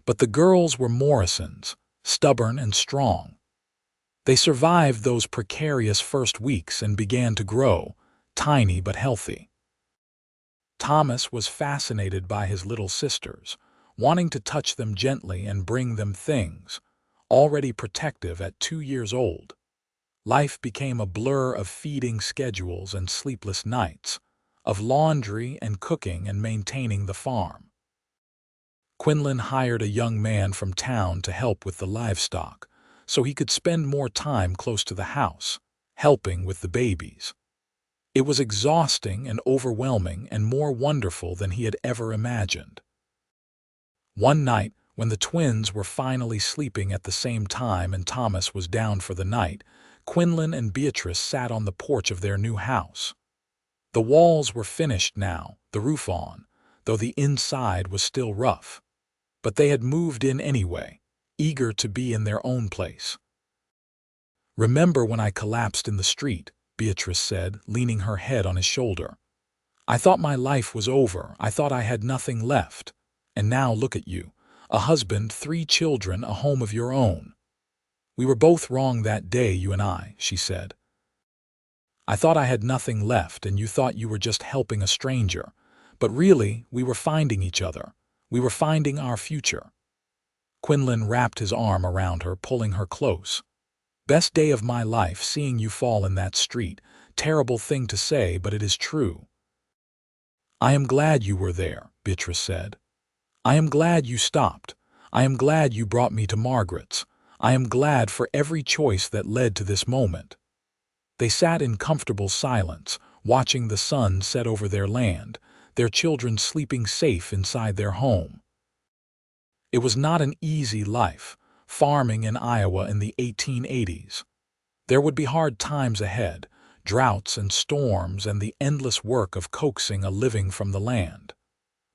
But the girls were Morrisons, stubborn and strong. They survived those precarious first weeks and began to grow, tiny but healthy. Thomas was fascinated by his little sisters, wanting to touch them gently and bring them things, already protective at 2 years old. Life became a blur of feeding schedules and sleepless nights, of laundry and cooking and maintaining the farm. Quinlan hired a young man from town to help with the livestock, so he could spend more time close to the house, helping with the babies. It was exhausting and overwhelming and more wonderful than he had ever imagined. One night, when the twins were finally sleeping at the same time and Thomas was down for the night, Quinlan and Beatrice sat on the porch of their new house. The walls were finished now, the roof on, though the inside was still rough. But they had moved in anyway, eager to be in their own place. "Remember when I collapsed in the street?" Beatrice said, leaning her head on his shoulder. "I thought my life was over. I thought I had nothing left. And now look at you. A husband, 3 children, a home of your own." "We were both wrong that day, you and I," she said. "I thought I had nothing left and you thought you were just helping a stranger. But really, we were finding each other. We were finding our future." Quinlan wrapped his arm around her, pulling her close. "Best day of my life, seeing you fall in that street. Terrible thing to say, but it is true." "I am glad you were there," Beatrice said. "I am glad you stopped. I am glad you brought me to Margaret's. I am glad for every choice that led to this moment." They sat in comfortable silence, watching the sun set over their land, their children sleeping safe inside their home. It was not an easy life, farming in Iowa in the 1880s. There would be hard times ahead, droughts and storms and the endless work of coaxing a living from the land.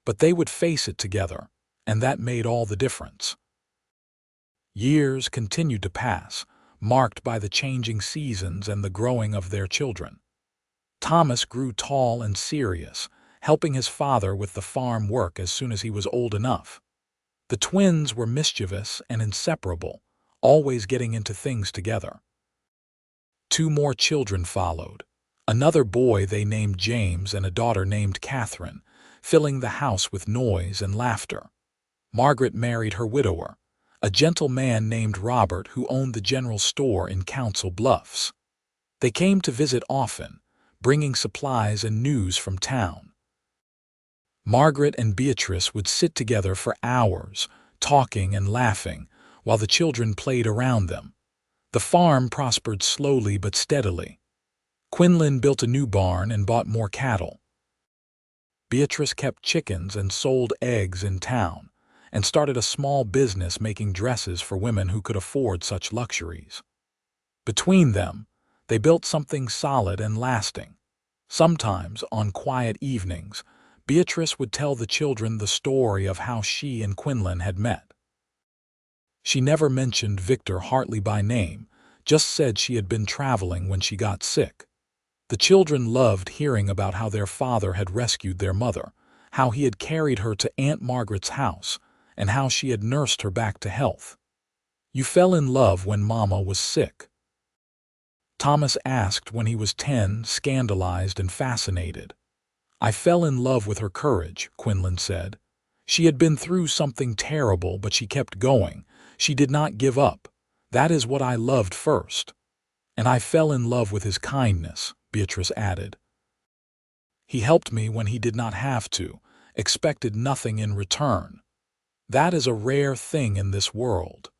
But they would face it together, and that made all the difference. Years continued to pass, marked by the changing seasons and the growing of their children. Thomas grew tall and serious, helping his father with the farm work as soon as he was old enough. The twins were mischievous and inseparable, always getting into things together. 2 more children followed, another boy they named James and a daughter named Catherine, filling the house with noise and laughter. Margaret married her widower, a gentle man named Robert who owned the general store in Council Bluffs. They came to visit often, bringing supplies and news from town. Margaret and Beatrice would sit together for hours, talking and laughing, while the children played around them. The farm prospered slowly but steadily. Quinlan built a new barn and bought more cattle. Beatrice kept chickens and sold eggs in town, and started a small business making dresses for women who could afford such luxuries. Between them, they built something solid and lasting. Sometimes, on quiet evenings, Beatrice would tell the children the story of how she and Quinlan had met. She never mentioned Victor Hartley by name, just said she had been traveling when she got sick. The children loved hearing about how their father had rescued their mother, how he had carried her to Aunt Margaret's house, and how she had nursed her back to health. "You fell in love when Mama was sick?" Thomas asked when he was 10, scandalized and fascinated. "I fell in love with her courage," Quinlan said. "She had been through something terrible, but she kept going. She did not give up. That is what I loved first. And I fell in love with his kindness," Beatrice added. "He helped me when he did not have to, expected nothing in return. That is a rare thing in this world."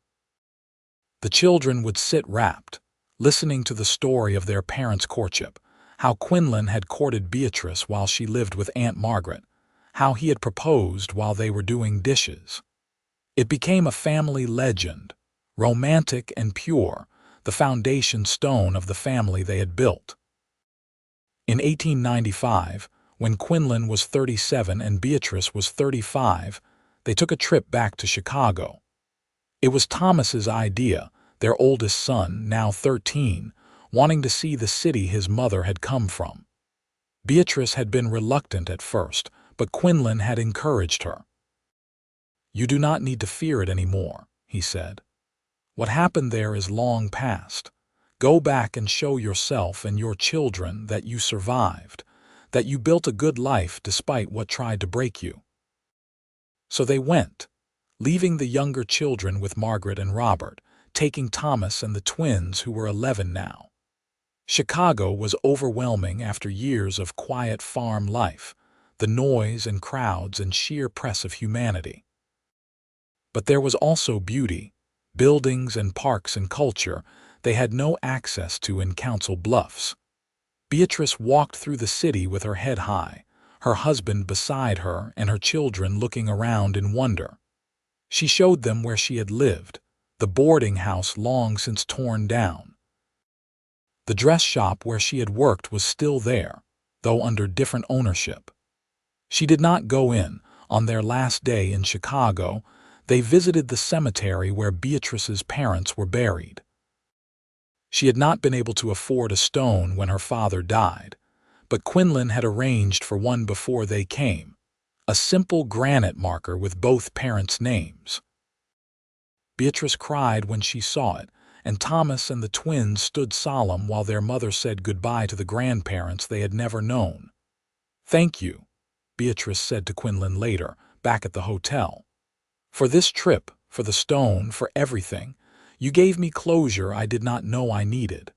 The children would sit rapt, listening to the story of their parents' courtship, how Quinlan had courted Beatrice while she lived with Aunt Margaret, how he had proposed while they were doing dishes. It became a family legend, romantic and pure, the foundation stone of the family they had built. In 1895, when Quinlan was 37 and Beatrice was 35, they took a trip back to Chicago. It was Thomas's idea, their oldest son, now 13, wanting to see the city his mother had come from. Beatrice had been reluctant at first, but Quinlan had encouraged her. "You do not need to fear it anymore," he said. "What happened there is long past. Go back and show yourself and your children that you survived, that you built a good life despite what tried to break you." So they went, leaving the younger children with Margaret and Robert, taking Thomas and the twins, who were 11 now. Chicago was overwhelming after years of quiet farm life, the noise and crowds and sheer press of humanity. But there was also beauty, buildings and parks and culture they had no access to in Council Bluffs. Beatrice walked through the city with her head high, her husband beside her and her children looking around in wonder. She showed them where she had lived, the boarding house long since torn down. The dress shop where she had worked was still there, though under different ownership. She did not go in. On their last day in Chicago, they visited the cemetery where Beatrice's parents were buried. She had not been able to afford a stone when her father died, but Quinlan had arranged for one before they came, a simple granite marker with both parents' names. Beatrice cried when she saw it, and Thomas and the twins stood solemn while their mother said goodbye to the grandparents they had never known. "Thank you," Beatrice said to Quinlan later, back at the hotel. "For this trip, for the stone, for everything. You gave me closure I did not know I needed."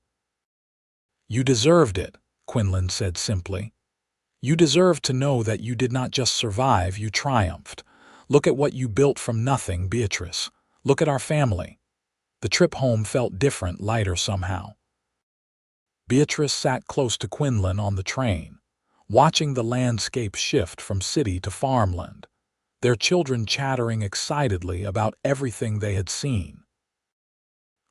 "You deserved it," Quinlan said simply. "You deserved to know that you did not just survive, you triumphed. Look at what you built from nothing, Beatrice. Look at our family." The trip home felt different, lighter somehow. Beatrice sat close to Quinlan on the train, watching the landscape shift from city to farmland, their children chattering excitedly about everything they had seen.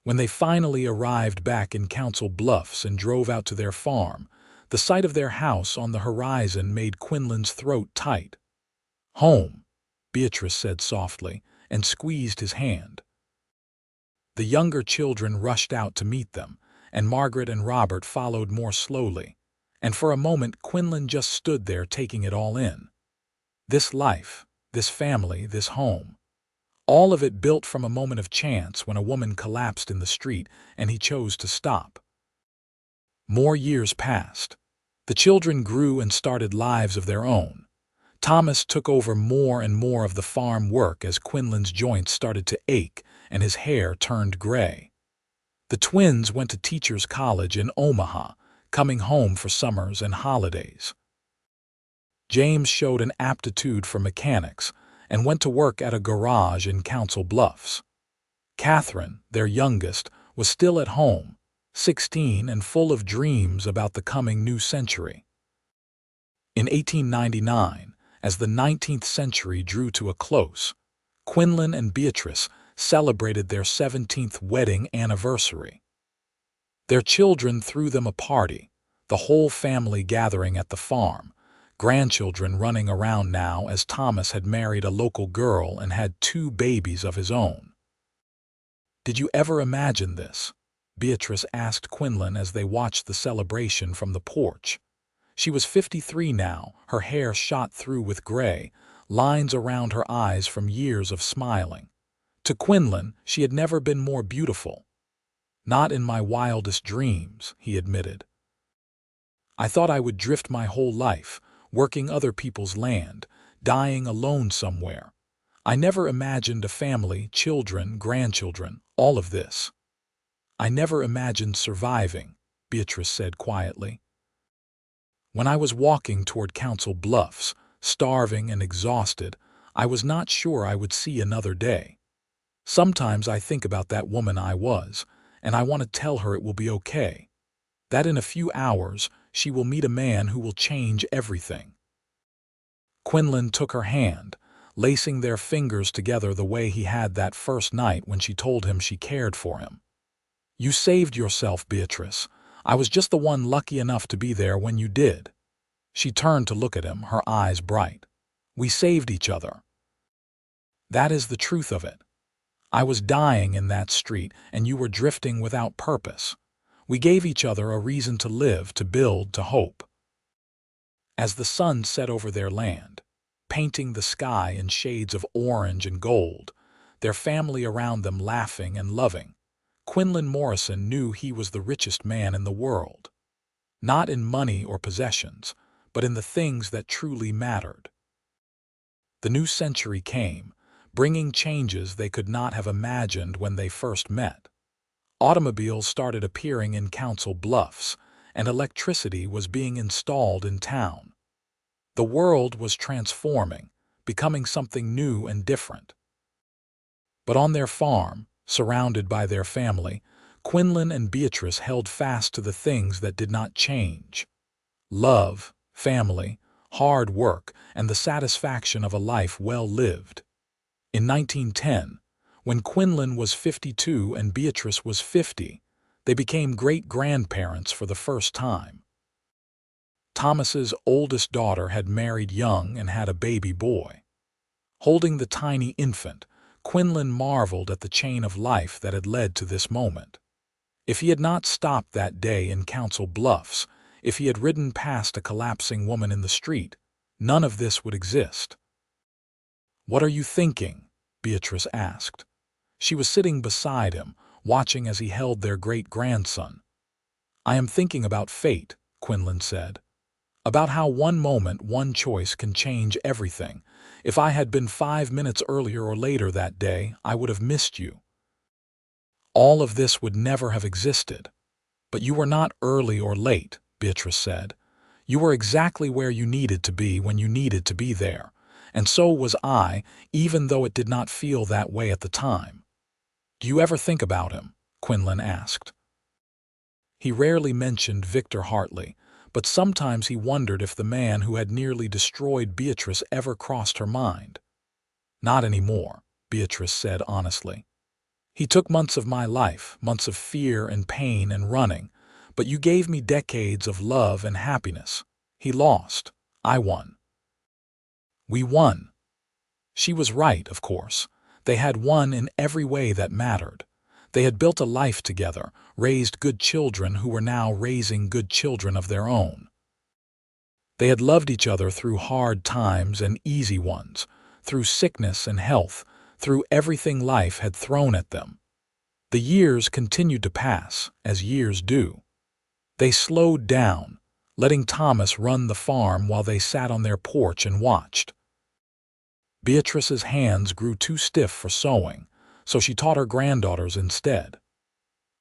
When they finally arrived back in Council Bluffs and drove out to their farm, the sight of their house on the horizon made Quinlan's throat tight. "Home," Beatrice said softly, and squeezed his hand. The younger children rushed out to meet them, and Margaret and Robert followed more slowly, and for a moment Quinlan just stood there taking it all in. This life, this family, this home. All of it built from a moment of chance when a woman collapsed in the street and he chose to stop. More years passed. The children grew and started lives of their own. Thomas took over more and more of the farm work as Quinlan's joints started to ache and his hair turned gray. The twins went to teachers' college in Omaha, coming home for summers and holidays. James showed an aptitude for mechanics and went to work at a garage in Council Bluffs. Catherine, their youngest, was still at home, 16 and full of dreams about the coming new century. In 1899, as the 19th century drew to a close, Quinlan and Beatrice celebrated their 17th wedding anniversary. Their children threw them a party, the whole family gathering at the farm, grandchildren running around now as Thomas had married a local girl and had 2 babies of his own. "Did you ever imagine this?" Beatrice asked Quinlan as they watched the celebration from the porch. She was 53 now, her hair shot through with gray, lines around her eyes from years of smiling. To Quinlan, she had never been more beautiful. "Not in my wildest dreams," he admitted. "I thought I would drift my whole life, working other people's land, dying alone somewhere. I never imagined a family, children, grandchildren, all of this. I never imagined surviving," Beatrice said quietly. "When I was walking toward Council Bluffs, starving and exhausted, I was not sure I would see another day. Sometimes I think about that woman I was, and I want to tell her it will be okay. That in a few hours, she will meet a man who will change everything." Quinlan took her hand, lacing their fingers together the way he had that first night when she told him she cared for him. "You saved yourself, Beatrice. I was just the one lucky enough to be there when you did." She turned to look at him, her eyes bright. "We saved each other. That is the truth of it. I was dying in that street, and you were drifting without purpose. We gave each other a reason to live, to build, to hope." As the sun set over their land, painting the sky in shades of orange and gold, their family around them laughing and loving, Quinlan Morrison knew he was the richest man in the world. Not in money or possessions, but in the things that truly mattered. The new century came, bringing changes they could not have imagined when they first met. Automobiles started appearing in Council Bluffs, and electricity was being installed in town. The world was transforming, becoming something new and different. But on their farm, surrounded by their family, Quinlan and Beatrice held fast to the things that did not change: love, family, hard work, and the satisfaction of a life well lived. In 1910, when Quinlan was 52 and Beatrice was 50, they became great-grandparents for the first time. Thomas's oldest daughter had married young and had a baby boy. Holding the tiny infant, Quinlan marveled at the chain of life that had led to this moment. If he had not stopped that day in Council Bluffs, if he had ridden past a collapsing woman in the street, none of this would exist. "What are you thinking?" Beatrice asked. She was sitting beside him, watching as he held their great-grandson. "I am thinking about fate," Quinlan said. "About how one moment, one choice can change everything. If I had been 5 minutes earlier or later that day, I would have missed you. All of this would never have existed. But you were not early or late," Beatrice said. "You were exactly where you needed to be when you needed to be there. And so was I, even though it did not feel that way at the time." "Do you ever think about him?" Quinlan asked. He rarely mentioned Victor Hartley, but sometimes he wondered if the man who had nearly destroyed Beatrice ever crossed her mind. "Not anymore," Beatrice said honestly. "He took months of my life, months of fear and pain and running, but you gave me decades of love and happiness. He lost. I won. We won." She was right, of course. They had won in every way that mattered. They had built a life together, raised good children who were now raising good children of their own. They had loved each other through hard times and easy ones, through sickness and health, through everything life had thrown at them. The years continued to pass, as years do. They slowed down, letting Thomas run the farm while they sat on their porch and watched. Beatrice's hands grew too stiff for sewing, so she taught her granddaughters instead.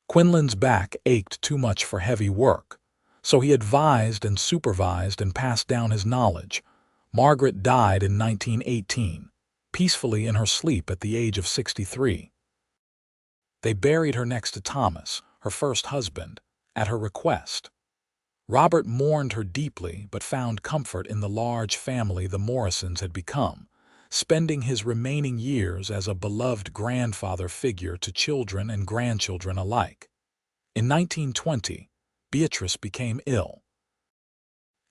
Quinlan's back ached too much for heavy work, so he advised and supervised and passed down his knowledge. Margaret died in 1918, peacefully in her sleep at the age of 63. They buried her next to Thomas, her first husband, at her request. Robert mourned her deeply but found comfort in the large family the Morrisons had become, spending his remaining years as a beloved grandfather figure to children and grandchildren alike. In 1920, Beatrice became ill.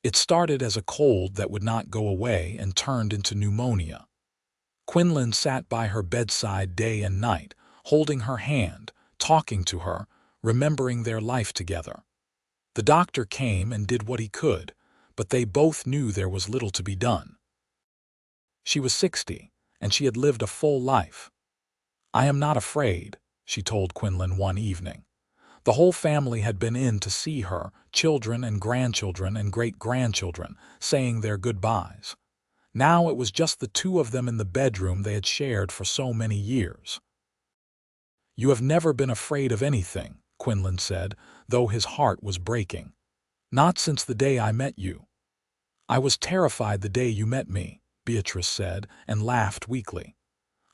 It started as a cold that would not go away and turned into pneumonia. Quinlan sat by her bedside day and night, holding her hand, talking to her, remembering their life together. The doctor came and did what he could, but they both knew there was little to be done. She was 60, and she had lived a full life. "I am not afraid," she told Quinlan one evening. The whole family had been in to see her, children and grandchildren and great-grandchildren, saying their goodbyes. Now it was just the two of them in the bedroom they had shared for so many years. "You have never been afraid of anything," Quinlan said, though his heart was breaking. "Not since the day I met you." "I was terrified the day you met me," Beatrice said, and laughed weakly.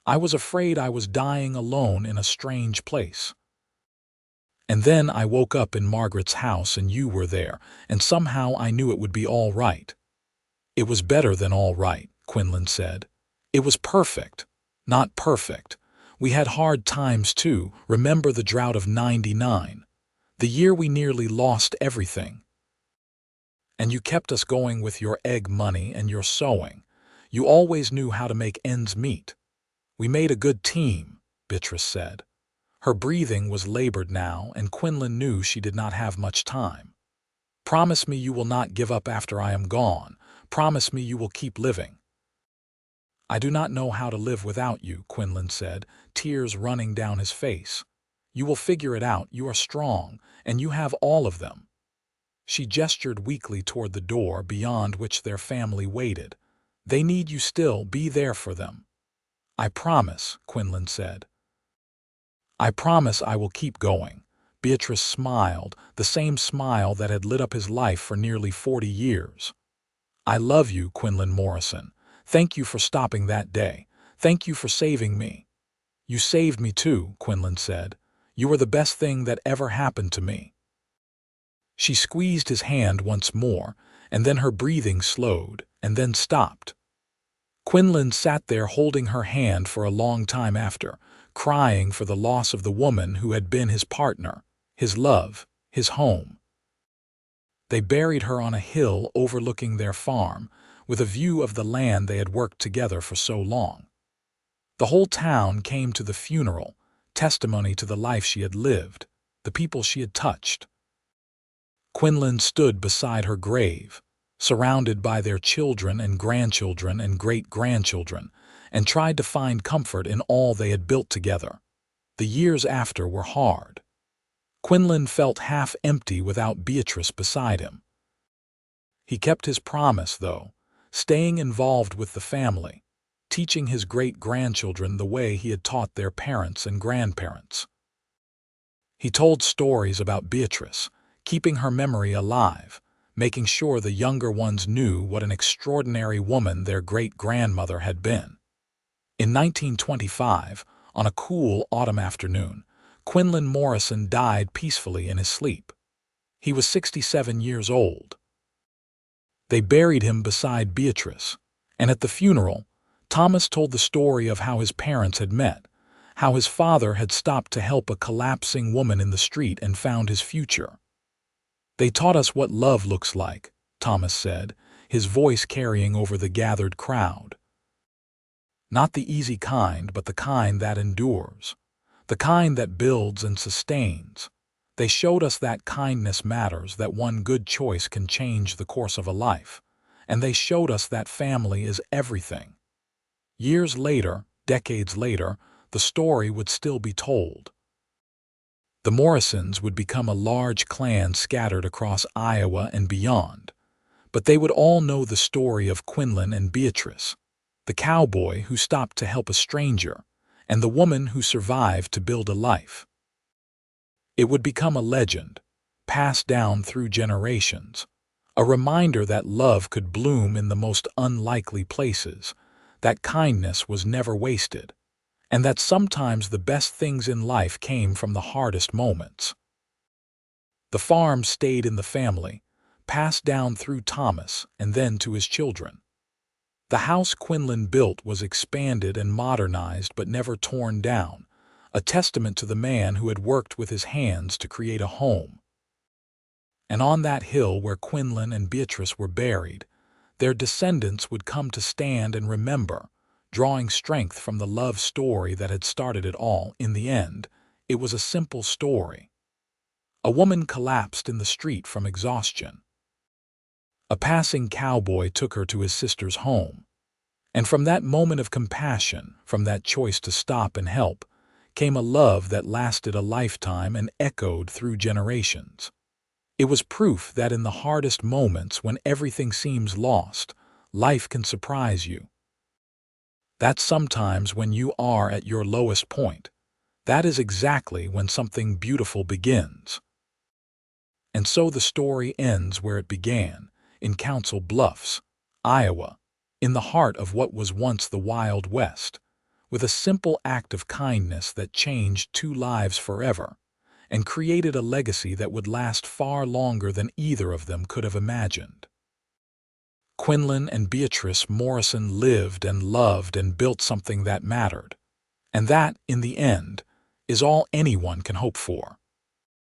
"I was afraid I was dying alone in a strange place. And then I woke up in Margaret's house and you were there, and somehow I knew it would be all right." "It was better than all right," Quinlan said. "It was perfect. Not perfect. We had hard times too. Remember the drought of '99, the year we nearly lost everything. And you kept us going with your egg money and your sewing. You always knew how to make ends meet. We made a good team," Beatrice said. Her breathing was labored now, and Quinlan knew she did not have much time. "Promise me you will not give up after I am gone. Promise me you will keep living." "I do not know how to live without you," Quinlan said, tears running down his face. "You will figure it out. You are strong, and you have all of them." She gestured weakly toward the door beyond which their family waited. "They need you still. Be there for them." "I promise," Quinlan said. I promise I will keep going. Beatrice smiled, the same smile that had lit up his life for nearly 40 years. I love you, Quinlan Morrison. Thank you for stopping that day. Thank you for saving me. You saved me too, Quinlan said. You were the best thing that ever happened to me. She squeezed his hand once more, and then her breathing slowed, and then stopped. Quinlan sat there holding her hand for a long time after, crying for the loss of the woman who had been his partner, his love, his home. They buried her on a hill overlooking their farm, with a view of the land they had worked together for so long. The whole town came to the funeral, testimony to the life she had lived, the people she had touched. Quinlan stood beside her grave, surrounded by their children and grandchildren and great-grandchildren, and tried to find comfort in all they had built together. The years after were hard. Quinlan felt half empty without Beatrice beside him. He kept his promise, though, staying involved with the family, teaching his great-grandchildren the way he had taught their parents and grandparents. He told stories about Beatrice, keeping her memory alive, making sure the younger ones knew what an extraordinary woman their great-grandmother had been. In 1925, on a cool autumn afternoon, Quinlan Morrison died peacefully in his sleep. He was 67 years old. They buried him beside Beatrice, and at the funeral, Thomas told the story of how his parents had met, how his father had stopped to help a collapsing woman in the street and found his future. They taught us what love looks like, Thomas said, his voice carrying over the gathered crowd. Not the easy kind, but the kind that endures, the kind that builds and sustains. They showed us that kindness matters, that one good choice can change the course of a life, and they showed us that family is everything. Years later, decades later, the story would still be told. The Morrisons would become a large clan scattered across Iowa and beyond, but they would all know the story of Quinlan and Beatrice, the cowboy who stopped to help a stranger, and the woman who survived to build a life. It would become a legend, passed down through generations, a reminder that love could bloom in the most unlikely places, that kindness was never wasted, and that sometimes the best things in life came from the hardest moments. The farm stayed in the family, passed down through Thomas and then to his children. The house Quinlan built was expanded and modernized but never torn down, a testament to the man who had worked with his hands to create a home. And on that hill where Quinlan and Beatrice were buried, their descendants would come to stand and remember, drawing strength from the love story that had started it all. In the end, it was a simple story. A woman collapsed in the street from exhaustion. A passing cowboy took her to his sister's home. And from that moment of compassion, from that choice to stop and help, came a love that lasted a lifetime and echoed through generations. It was proof that in the hardest moments, when everything seems lost, life can surprise you. That's sometimes when you are at your lowest point. That is exactly when something beautiful begins. And so the story ends where it began, in Council Bluffs, Iowa, in the heart of what was once the Wild West, with a simple act of kindness that changed 2 lives forever and created a legacy that would last far longer than either of them could have imagined. Quinlan and Beatrice Morrison lived and loved and built something that mattered, and that, in the end, is all anyone can hope for.